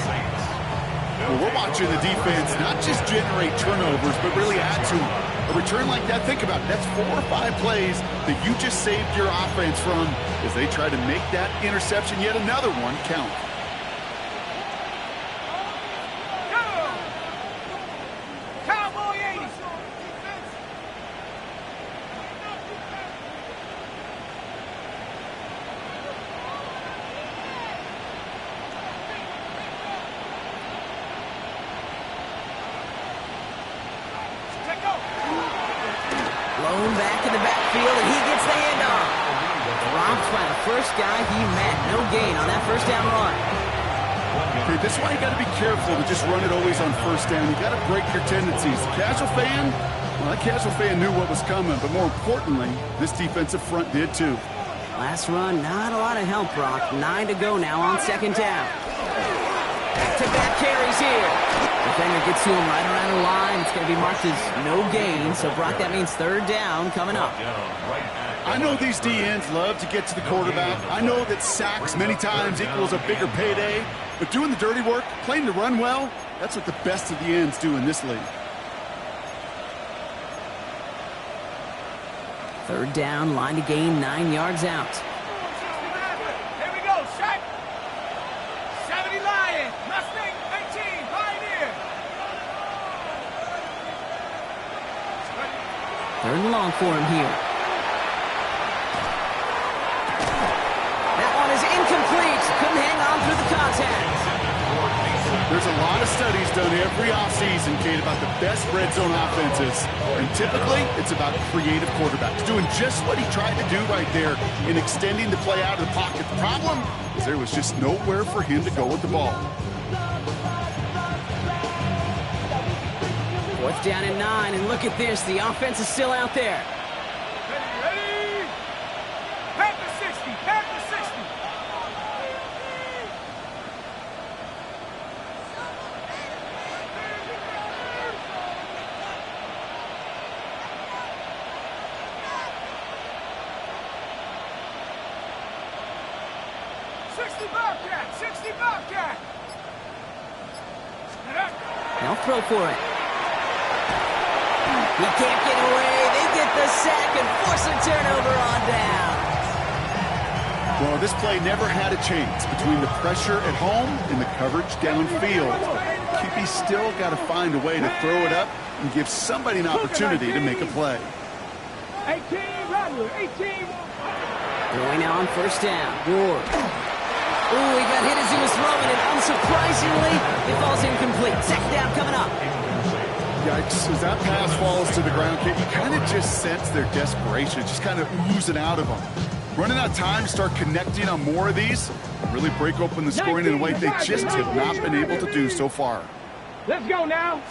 Well, we're watching the defense not just generate turnovers, but really add to them. A return like that, think about it. That's 4 or 5 plays that you just saved your offense from as they try to make that interception, yet another one, count. Cowboy 80. Blown back in the backfield, and he gets the handoff. Dropped by the first guy he met. No gain on that first down run. Okay, this is why you got to be careful to just run it always on first down. You got to break your tendencies. Casual fan, well, that casual fan knew what was coming, but more importantly, this defensive front did too. Last run, not a lot of help, Brock. 9 to go now on second down. Back-to-back carries here. Defender gets to him right around the line. It's going to be marked as no gain. So, Brock, that means third down coming up. I know these DNs love to get to the quarterback. I know that sacks many times equals a bigger payday. But doing the dirty work, playing to run well, that's what the best of the ends do in this league. Third down, line to gain 9 yards out. Here we go. Shot. 70 Lion. Mustang 18. Pioneer. Third and long for him here. That one is incomplete. Couldn't hang on through the contact. There's a lot of studies done every offseason, Kate, about the best red zone offenses. And typically, it's about creative quarterbacks, doing just what he tried to do right there in extending the play out of the pocket. The problem is there was just nowhere for him to go with the ball. Fourth down and 9, and look at this. The offense is still out there. Ready. Pack the 60. Pack the 60. Bobcat! They'll throw for it. He can't get away. They get the sack and force a turnover on down. Well, this play never had a chance between the pressure at home and the coverage downfield. QB still got to find a way to throw it up and give somebody an opportunity to make a play. 18, Rattler, 18. Throwing now on first down. Ward. Ooh, he got hit as he was throwing it. Unsurprisingly, it falls incomplete. Second down coming up. Yikes, as that pass falls to the ground, Kate, you kind of just sense their desperation, just kind of oozing out of them. Running out of time to start connecting on more of these, really break open the scoring in a way they just have not been able to do so far. Let's go now.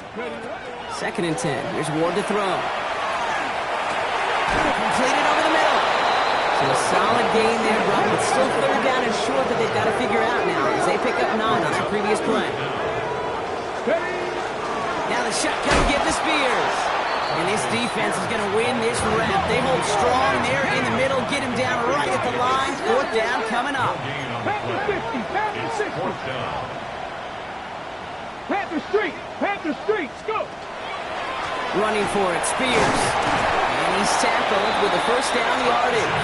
2nd and 10. Here's Ward to throw. Completed over the middle. So a solid gain there, Brock, but still 3rd down and short that they've got to figure out now as they pick up 9 on the previous play. Now the shotgun give to Spears. And this defense is going to win this rep. They hold strong there in the middle, get him down right at the line. 4th down coming up. Panther 50, Panther 60. Panther Street, Panther Street, go. Running for it, Spears. And he's tackled with the 1st down yardage.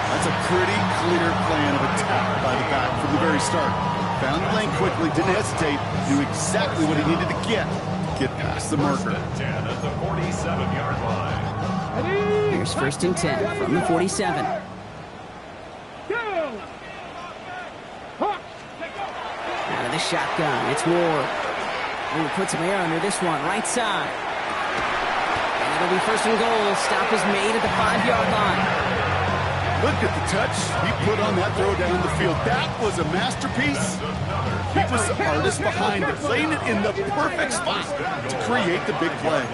That's a pretty clear plan of attack by the back from the very start. Found the lane quickly, didn't hesitate, knew exactly what he needed to get past the marker. 10 at the 47-yard line. Here's 1st and 10 from the 47. Out of the shotgun, it's Ward. Ooh, put some air under this one, right side. And it'll be 1st and goal. Stop is made at the 5-yard line. Look at the touch he put on that throw down the field. That was a masterpiece. He was the artist behind it, laying it in the perfect spot to create the big play.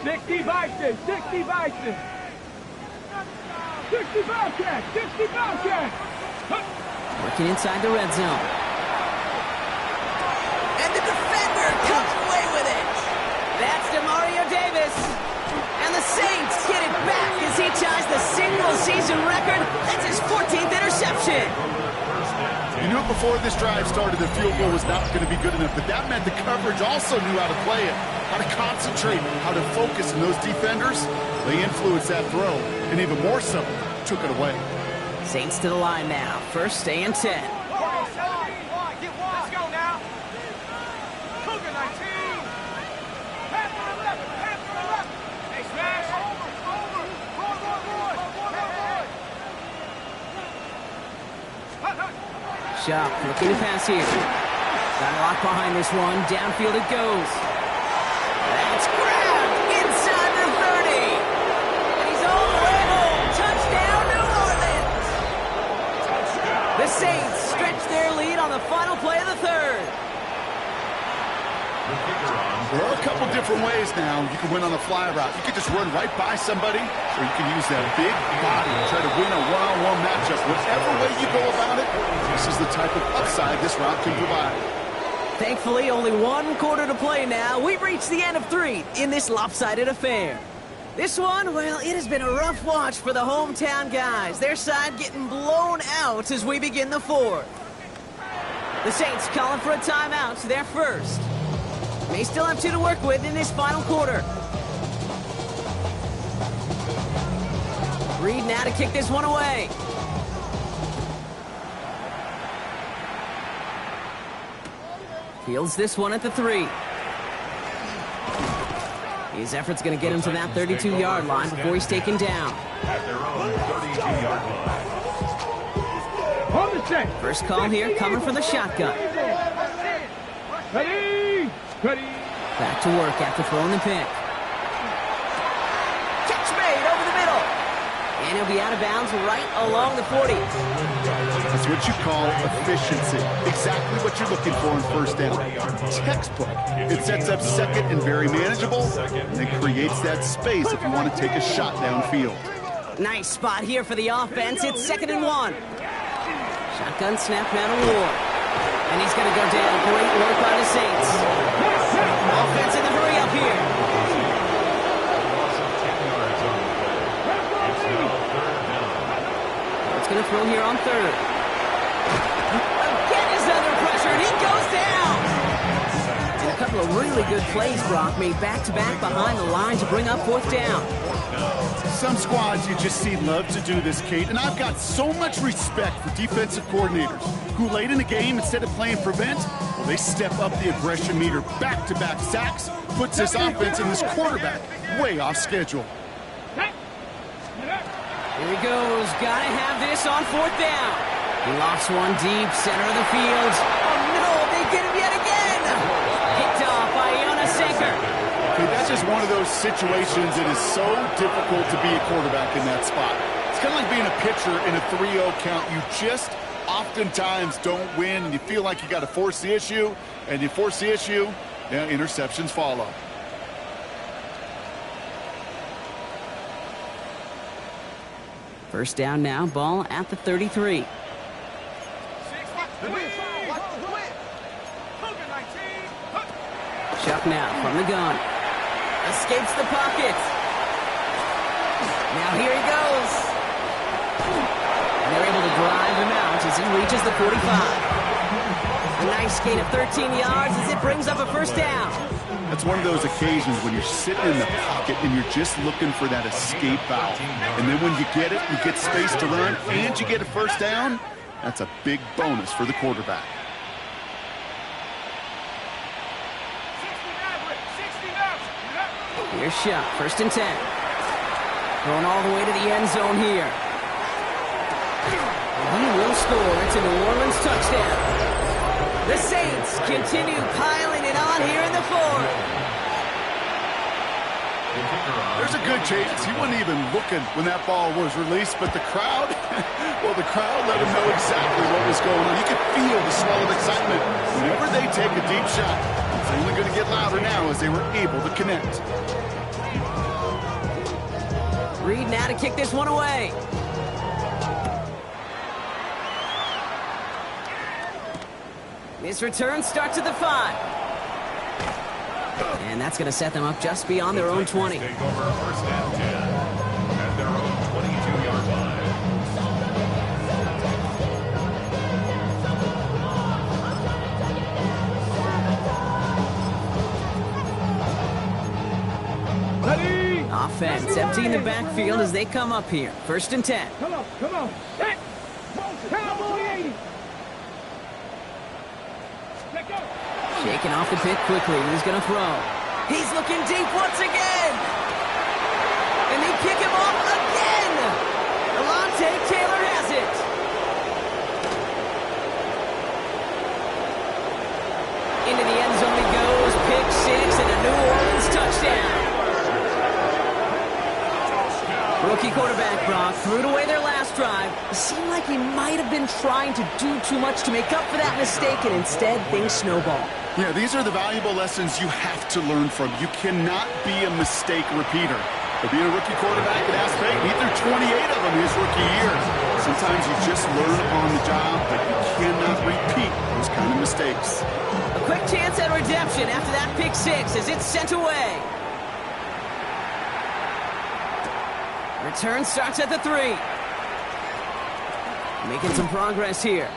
60 Bison, 60 Bison. 60 Bobcats, 60 Bobcats. Working inside the red zone. And the defender comes away with it. That's Demario Davis. And the Saints get it back as he ties the single-season record. That's his 14th interception. You knew it before this drive started, the field goal was not going to be good enough, but that meant the coverage also knew how to play it, how to concentrate, how to focus, and those defenders, they influenced that throw, and even more so, took it away. Saints to the line now. 1st and 10. Let's go now. Cougar 19. Panther 11, Panther 11. Hey, smash. Over. Roy. Sharp looking to pass here. Got a lock behind this one. Downfield it goes. That's grabbed inside the 30. And he's all the way home. Touchdown, New Orleans. The Saints stretch their lead on the final play of the 3rd. There are a couple different ways now you can win on a fly route. You can just run right by somebody, or you can use that big body and try to win a one-on-one matchup. Whatever way you go about it, this is the type of upside this route can provide. Thankfully, only 1 quarter to play now. We've reached the end of 3 in this lopsided affair. This one, well, it has been a rough watch for the hometown guys. Their side getting blown out as we begin the 4th. The Saints calling for a timeout, their first. They still have 2 to work with in this final quarter. Reed now to kick this one away. Fields this one at the 3. His effort's going to get him to that 32-yard line before he's taken down. At their own 32-yard line. On the set. First call here coming from the shotgun. Ready. Back to work after throwing the pick. Catch made over the middle. And he'll be out of bounds right along the 40. That's what you call efficiency. Exactly what you're looking for in 1st down. Textbook. It sets up 2nd and very manageable, and it creates that space if you want to take a shot downfield. Nice spot here for the offense. It's 2nd and 1. Shotgun snap now to Ward. And he's going to go down. Great work by the Saints. Offense in the hurry up here. It's going to throw here on 3rd. Again is under pressure, and he goes down. And a couple of really good plays, Brock, made back-to-back behind the line to bring up 4th down. Some squads you just see love to do this, Kate, and I've got so much respect for defensive coordinators who late in the game, instead of playing prevent, well, they step up the aggression meter. Back-to-back sacks puts this offense and this quarterback way off schedule. Here he goes. Gotta have this on 4th down. He lofts one deep, center of the field. Oh, no! get him yet again. Picked off by Iona Sanker. Okay, that's just one of those situations that is so difficult to be a quarterback in that spot. It's kind of like being a pitcher in a 3-0 count. You just oftentimes don't win, and you feel like you got to force the issue, and you force the issue, yeah, interceptions follow. First down now, ball at the 33. Chuck now from the gun. Escapes the pocket. Now here he goes. And they're able to drive him out as he reaches the 45. A nice gain of 13 yards as it brings up a first down. That's one of those occasions when you're sitting in the pocket and you're just looking for that escape valve. And then when you get it, you get space to run, and you get a first down. That's a big bonus for the quarterback. Here's Shuck, 1st and 10. Going all the way to the end zone here. He will score. It's a New Orleans touchdown. The Saints continue piling it on here in the fourth. There's a good chance he wasn't even looking when that ball was released, but the crowd, well, the crowd let him know exactly what was going on. You could feel the swell of excitement. Whenever they take a deep shot, it's only going to get louder now as they were able to connect. Reed now to kick this one away. This return starts at the 5. And that's going to set them up just beyond their own 20. Take over 1st and 10 at their own 22-yard line. Offense emptying the backfield as they come up here. 1st and 10. Come on. Hit. Cowboy. Let go. Shaking off the pick quickly. He's going to throw. He's looking deep once again. And they pick him off again. Alontae Taylor has it. Into the end zone he goes. Pick 6 and a New Orleans touchdown. Rookie quarterback Brock threw it away their last drive. It seemed like he might have been trying to do too much to make up for that mistake, and instead things snowballed. Yeah, these are the valuable lessons you have to learn from. You cannot be a mistake repeater. For being a rookie quarterback at App State, he threw 28 of them his rookie year. Sometimes you just learn on the job, but you cannot repeat those kind of mistakes. A quick chance at redemption after that pick 6 as it's sent away. Return starts at the 3. Making some progress here.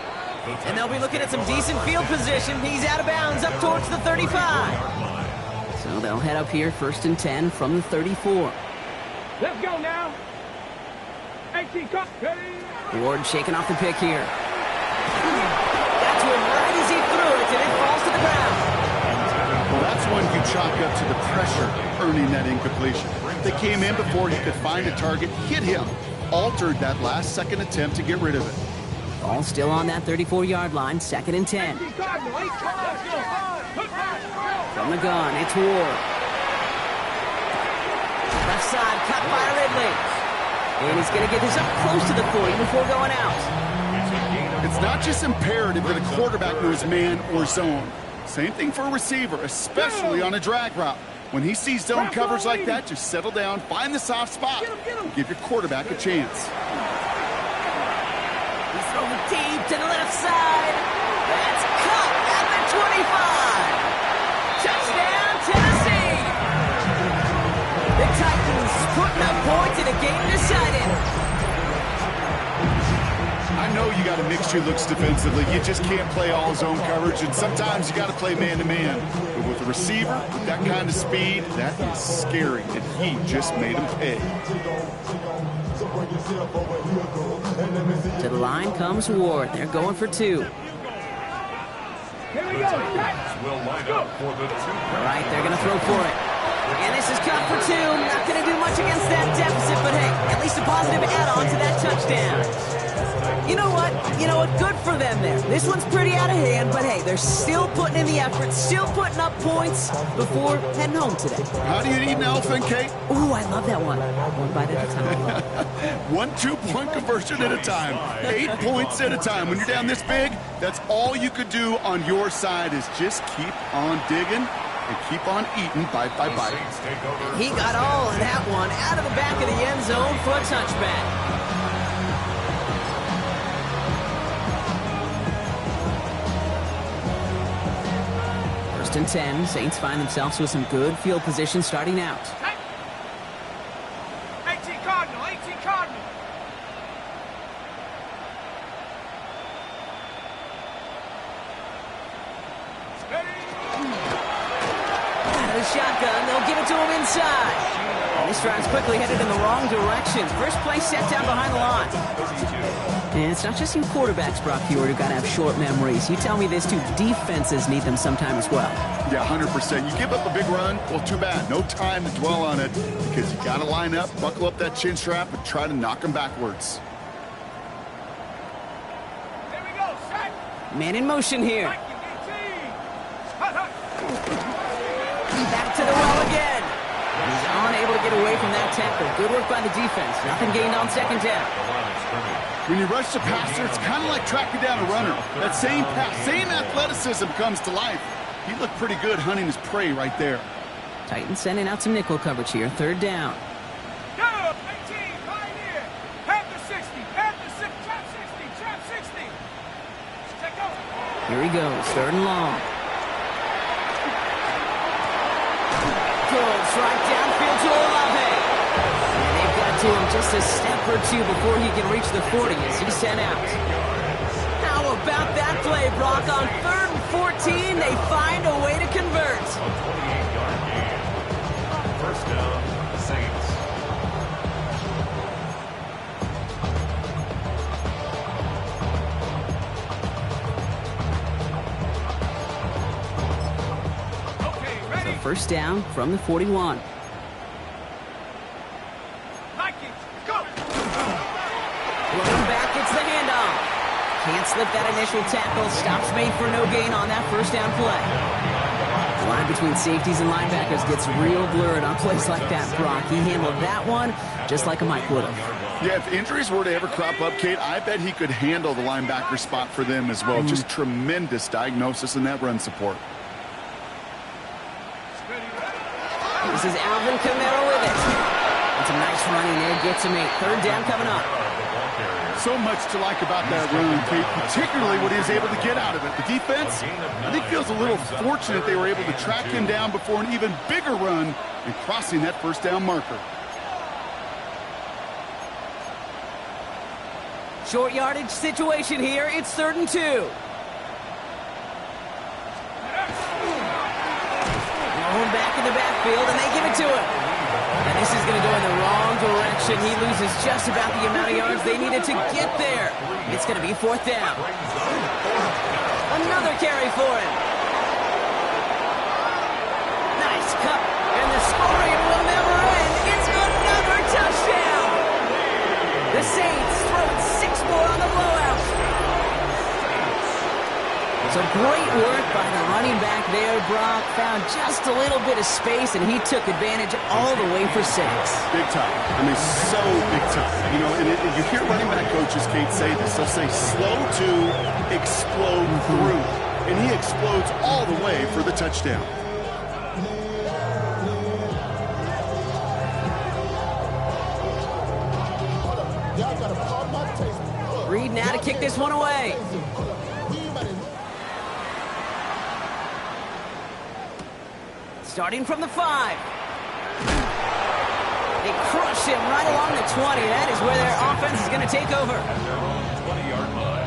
And they'll be looking at some decent field position. He's out of bounds up towards the 35. So they'll head up here 1st and 10 from the 34. Let's go now. 18 cut. Ready. Ward shaking off the pick here. Got to him right as he threw it, and it falls to the ground. Well, that's one you chalk up to the pressure earning that incompletion. They came in before he could find a target, hit him, altered that last-second attempt to get rid of it. Ball still on that 34-yard line, 2nd and 10. From the gun, it's Ward. Left side, cut by Ridley. And he's going to get this up close to the 40 before going out. It's not just imperative that a quarterback knows man or zone. Same thing for a receiver, especially on a drag route. When he sees zone coverage like that, just settle down, find the soft spot, and give your quarterback a chance. He's throwing deep to the left side. That's caught at the 25. Touchdown, Tennessee. The Titans putting up points in a game decided. I know you got to mix your looks defensively. You just can't play all zone coverage, and sometimes you got to play man-to-man. But with a receiver with that kind of speed, that is scary, and he just made him pay. To the line comes Ward. They're going for 2. Here we go. Will line up for the 2. All right, they're going to throw for it. And this is cut for 2. Not going to do much against that deficit, but hey, at least a positive add-on to that touchdown. You know what? Good for them there. This one's pretty out of hand, but hey, they're still putting in the effort, still putting up points before heading home today. How do you eat an elephant, Kate? Ooh, I love that one. One bite at a time. 1 2-point conversion at a time. 8 points at a time. When you're down this big, that's all you could do on your side is just keep on digging and keep on eating bite by bite. He got all of that one out of the back of the end zone for a touchback. First and 10, Saints find themselves with some good field position starting out. 18 Cardinal, 18 Cardinal. Out of the shotgun, they'll give it to him inside. And this drive's quickly headed in the wrong direction. First play set down behind the line. And it's not just you quarterbacks, Brock Huard, who've got to have short memories. You tell me this too, defenses need them sometime as well. Yeah, 100%. You give up a big run, well, too bad. No time to dwell on it because you got to line up, buckle up that chin strap, and try to knock them backwards. Here we go, set. Man in motion here. Thank you, DT. Hut, hut. Back to the well again. He's unable to get away from that tackle. Good work by the defense. Nothing gained on second down. When you rush the passer, it's kind of like tracking down a runner. That same pass, same athleticism comes to life. He looked pretty good hunting his prey right there. Titans sending out some nickel coverage here. Third down. Go, 18, Pioneer. Have the 60, have the 60, trap 60, trap 60. Check over. Here he goes, third and long. Goes right downfield to Olave. And they've got to him just a step or two before he can reach the 40 as he's sent out. How about that play, Brock? On 3rd and 14, they find a way to convert. 28-yard gain. First down, Saints. Okay, ready? First down from the 41. Like it. Go. Running back gets the handoff. Can't slip that initial tackle. Stops made for no gain on that first down play. The line between safeties and linebackers gets real blurred on plays like that, Brock. He handled that one just like a Mike would have. Yeah, if injuries were to ever crop up, Kate, I bet he could handle the linebacker spot for them as well. Just tremendous diagnosis in that run support. This is Alvin Kamara with it. It's a nice running there. Gets him 8. Third down coming up. So much to like about that run, Kate, particularly what he was able to get out of it. The defense, I think, feels a little fortunate they were able to track him down before an even bigger run and crossing that first down marker. Short yardage situation here. It's 3rd and 2. Thrown back in the backfield, and they give it to him. And this is going to go in the wrong direction. He loses just about the amount of yards they needed to get there. It's going to be 4th down. Another carry for him. Nice cut. And the scoring will never end. It's another touchdown. The Saints throwing 6 more on the blowout. So great work by the running back there, Brock. Found just a little bit of space, and he took advantage all the way for 6. Big time. I mean, so big time. You know, and you hear running back coaches, Kate, say this. They'll say slow to explode through. And he explodes all the way for the touchdown. Reed now to kick this one away. Starting from the 5. They crush him right along the 20. That is where their offense is going to take over. At their own 20-yard line.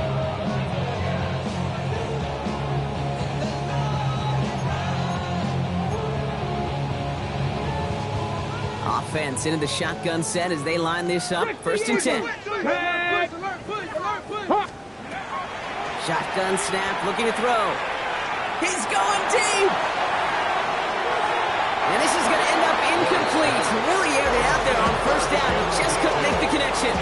Offense into the shotgun set as they line this up. 1st and 10. Shotgun snap, looking to throw. He's going deep. And this is going to end up incomplete. Really aired it out there on 1st down. He just couldn't make the connection.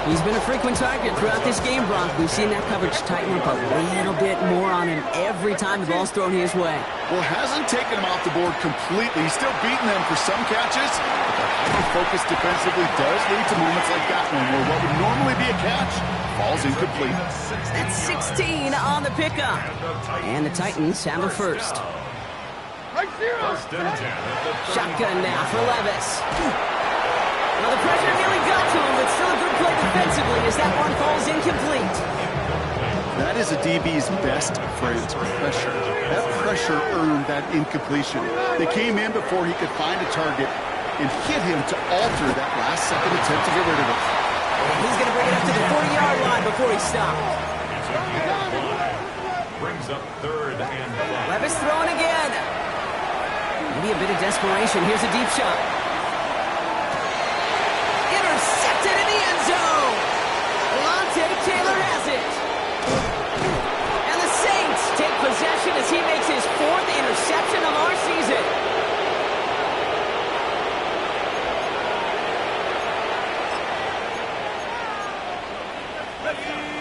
He's been a frequent target throughout this game, Brock. We've seen that coverage tighten up a little bit more on him every time the ball's thrown his way. Well, hasn't taken him off the board completely. He's still beating them for some catches, but their hyper-focus defensively does lead to moments like that one where what would normally be a catch falls incomplete. That's 16 on the pickup. And the Titans have a first. First and 10. Shotgun now for Levis. Well, the pressure nearly got to him, but still a good play defensively as that one falls incomplete. That is a DB's best friend, pressure. That pressure earned that incompletion. They came in before he could find a target and hit him to alter that last-second attempt to get rid of it. He's going to bring it up to the 40-yard line before he stops. Brings up third and 5. Levis throwing again. Maybe a bit of desperation. Here's a deep shot. Intercepted in the end zone. Lante Taylor has it. And the Saints take possession as he makes his 4th interception of our season.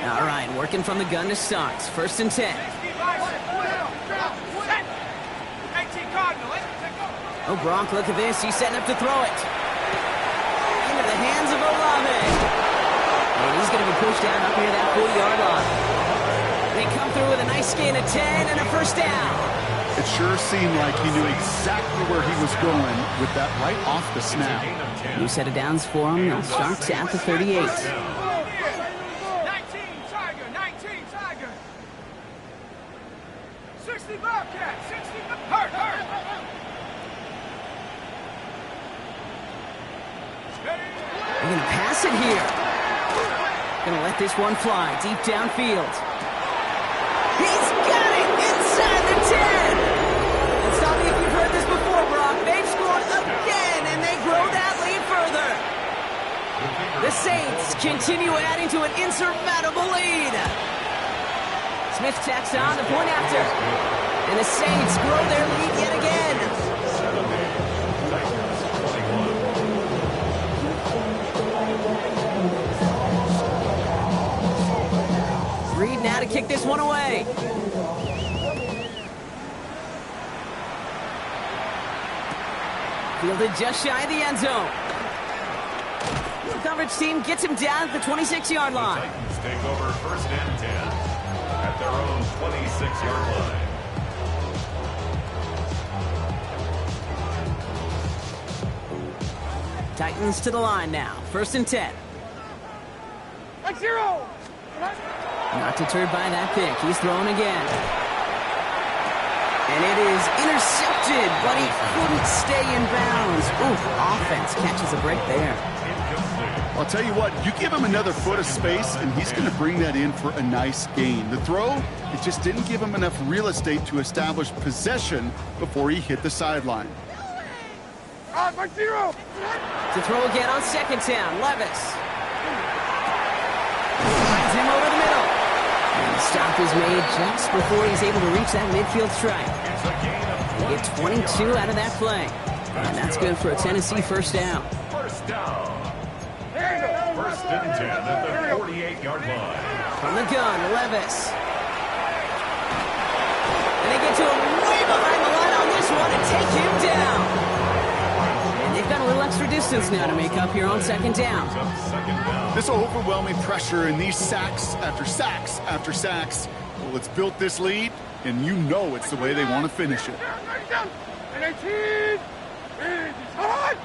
All right, working from the gun to start. First and 10. Oh, Gronk, look at this. He's setting up to throw it. Into the hands of Olave. And he's going to be pushed down up near that 40-yard line. They come through with a nice gain of 10 and a first down. It sure seemed like he knew exactly where he was going with that right off the snap. New set of downs for him. They'll start at the 38. 19 Tiger. 60 Bobcat. 60 hurt. They're going to pass it here. Going to let this one fly deep downfield. He's got it inside the 10. And tell me if you've heard this before, Brock. They've scored again, and they grow that lead further. The Saints continue adding to an insurmountable lead. Smith tacks on the point after. And the Saints grow their lead yet again. Reed now to kick this one away. Fielded just shy of the end zone. The coverage team gets him down at the 26-yard line. Titans take over first and 10 at their own 26-yard line. Titans to the line now. First and 10. 0. Not deterred by that pick. He's throwing again. And it is intercepted, but he couldn't stay in bounds. Ooh, offense catches a break there. I'll tell you what, you give him another foot of space, and he's going to bring that in for a nice gain. The throw, it just didn't give him enough real estate to establish possession before he hit the sideline. To throw again on second down, Levis. Finds him over the middle. And the stop is made just before he's able to reach that midfield strike. They get 22 out of that play. And that's good for a Tennessee first down. First down. First and 10 at the 48-yard line. From the gun, Levis. And they get to him way behind the line on this one and take him down. And they've got a little extra distance now to make up here on second down. This overwhelming pressure and these sacks after sacks after sacks. Well, it's built this lead, and you know it's the way they want to finish it. 19. Hard.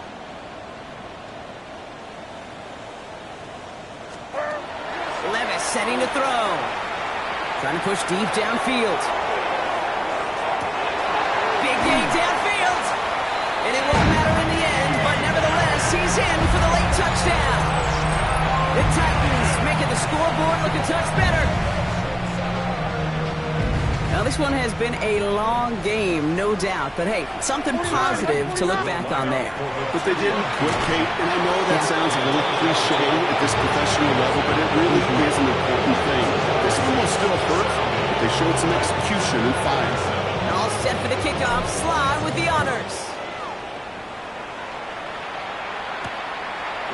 Levis setting to throw. Trying to push deep downfield. Big gain downfield. And it won't matter in the end, but nevertheless, he's in for the late touchdown. The Titans making the scoreboard look a touch better. Now, this one has been a long game, no doubt. But, hey, something positive to look back on there. But they didn't quit, Kate, and I know that sounds a little cliche at this professional level, but it really is an important thing. This one will still hurt, but they showed some execution and fire. All set for the kickoff. Slye with the honors.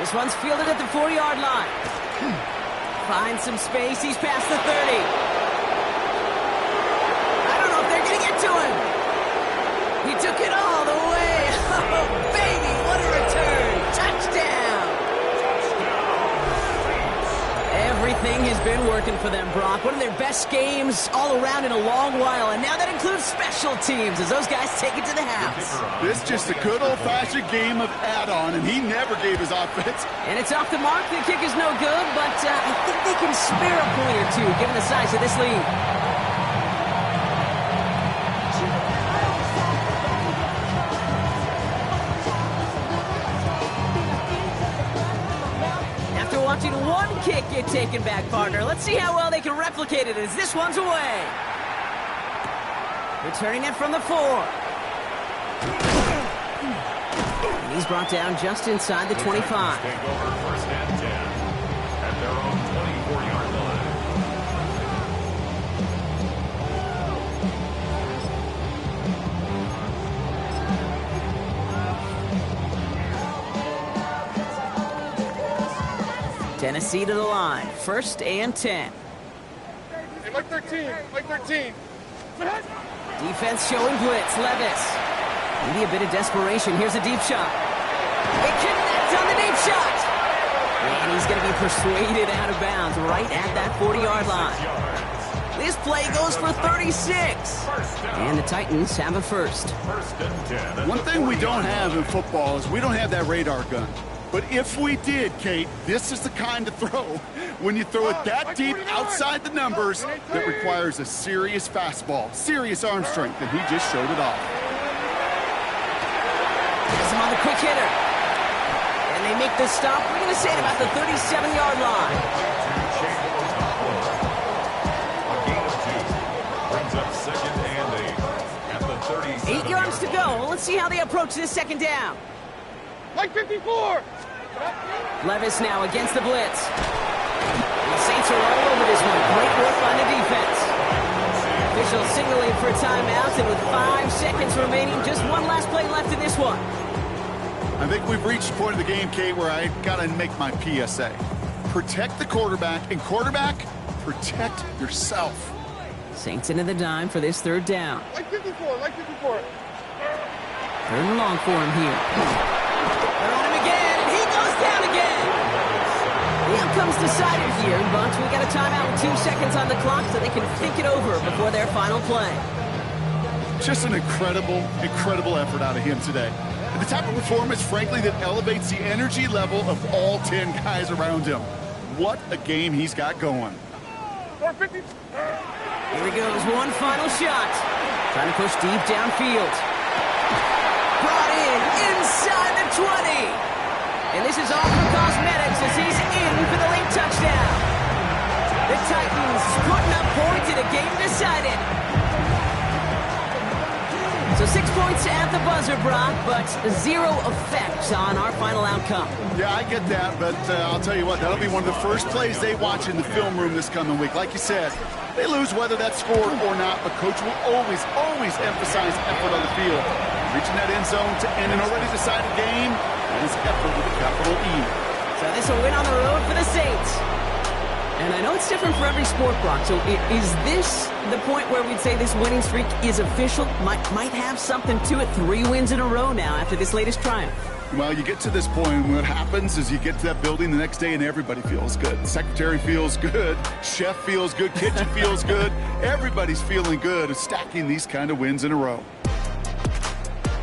This one's fielded at the 40-yard line. Finds some space. He's past the 30. I don't know if they're going to get to him. He took it all the way. Oh, baby, what a return. Touchdown. Everything has been working for them, Brock. One of their best games all around in a long while, and now that includes special teams as those guys take it to the house. This is just a good old-fashioned game of add-on, and he never gave his offense. And it's off the mark. The kick is no good, but I think they can spare a point or two given the size of this lead. Watching one kick get taken back, partner. Let's see how well they can replicate it as this one's away. Returning it from the 4. And he's brought down just inside the 25. Take over first and 10 at their own 24-yard line. Tennessee to the line. First and 10. Hey, Mike 13. Mike 13. Defense showing blitz. Levis. Maybe a bit of desperation. Here's a deep shot. It connects on the deep shot. And he's going to be persuaded out of bounds right at that 40-yard line. This play goes for 36. And the Titans have a first. First and 10. One thing we don't have in football is we don't have that radar gun. But if we did, Kate, this is the kind of throw when you throw it that deep outside the numbers that requires a serious fastball, serious arm strength, and he just showed it off. Has him on the quick hitter. And they make the stop. We're going to say at about the 37-yard line. A gain of 2 brings up second and 8 at the 37. 8 yards to go. Let's see how they approach this second down. Mike 54. Levis now against the blitz. The Saints are all over this one. Great work on the defense. Officials signaling for a timeout, and with 5 seconds remaining, just one last play left in this one. I think we've reached the point of the game, Kate, where I got to make my PSA. Protect the quarterback, and quarterback, protect yourself. Saints into the dime for this third down. Mike 54. Mike 54. Third and long for him here. They're on him again, and he goes down again. The outcome's decided here, but we got a timeout with 2 seconds on the clock so they can think it over before their final play. Just an incredible, incredible effort out of him today. And the type of performance, frankly, that elevates the energy level of all 10 guys around him. What a game he's got going. 450. Here he goes, one final shot. Trying to push deep downfield. Brought in inside the 20. And this is all for cosmetics as he's in for the late touchdown. The Titans putting up points in a game decided. So 6 points at the buzzer, Brock, but 0 effect on our final outcome. Yeah, I get that, but I'll tell you what, that'll be one of the first plays they watch in the film room this coming week. Like you said, they lose whether that's scored or not, but Coach will always emphasize effort on the field. Reaching that end zone to end an already decided game, that is effort with a capital E. So this will win on the road for the Saints. And I know it's different for every sport, Brock. So is this the point where we'd say this winning streak is official? Might have something to it. 3 wins in a row now after this latest triumph. Well, you get to this point, and what happens is you get to that building the next day and everybody feels good. The secretary feels good, chef feels good, kitchen feels good. Everybody's feeling good of stacking these kind of wins in a row.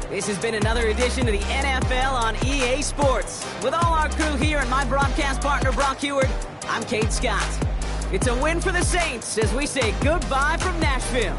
This has been another edition of the NFL on EA Sports. With all our crew here and my broadcast partner, Brock Huard, I'm Kate Scott. It's a win for the Saints as we say goodbye from Nashville.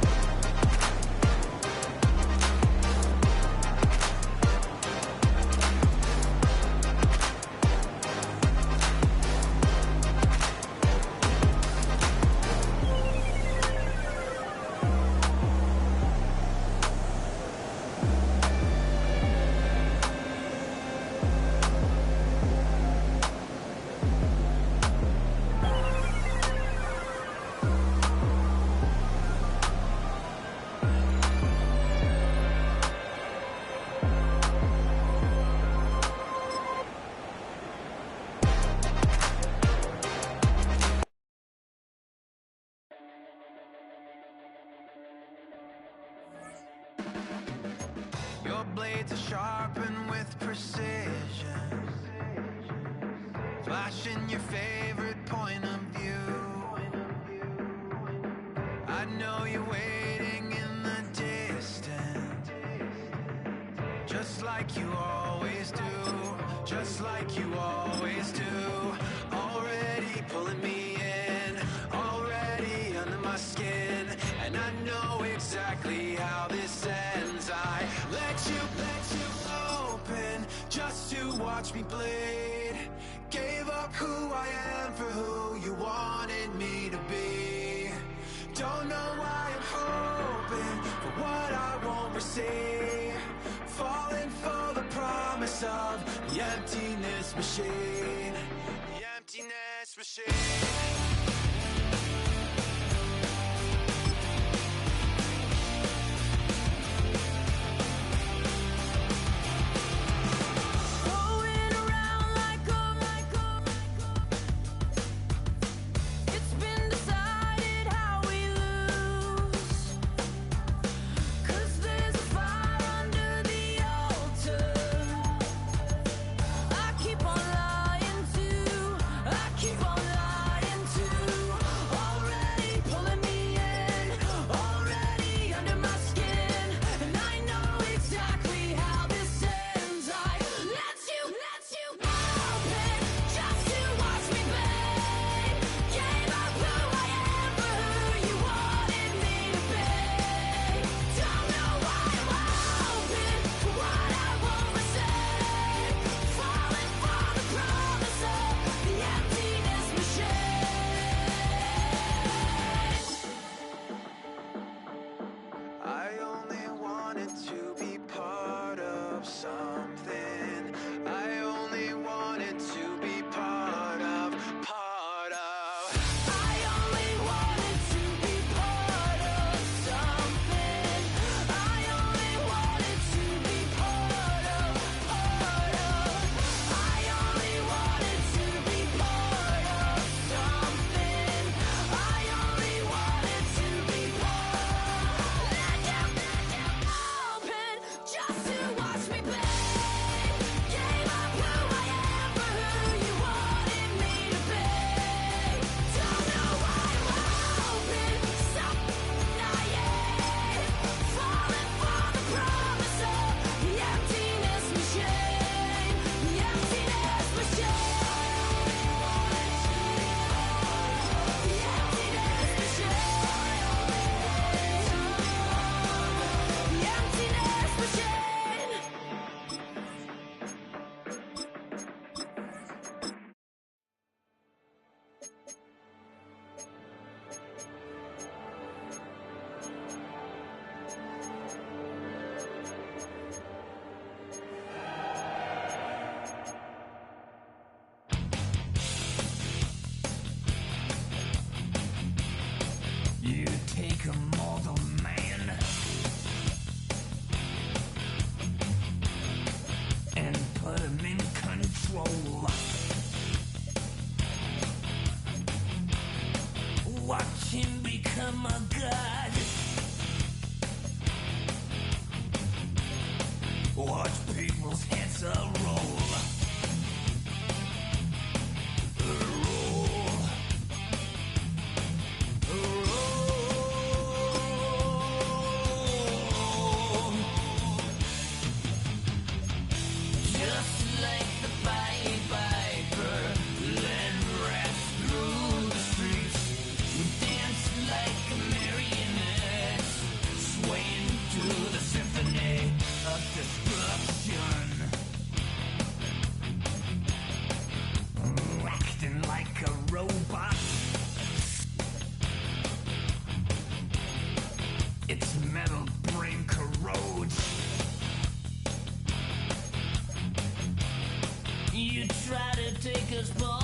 blades are sharpened with precision, flashing your favorite point of view. I know you're waiting in the distance, just like you always do, just like you always do. Already pulling me in, already under my skin, and I know exactly how this ends. I let you open just to watch me bleed. Gave up who I am for who you wanted me to be. Don't know why I'm hoping for what I won't receive. Falling for the promise of the emptiness machine. The emptiness machine. You try to take us both.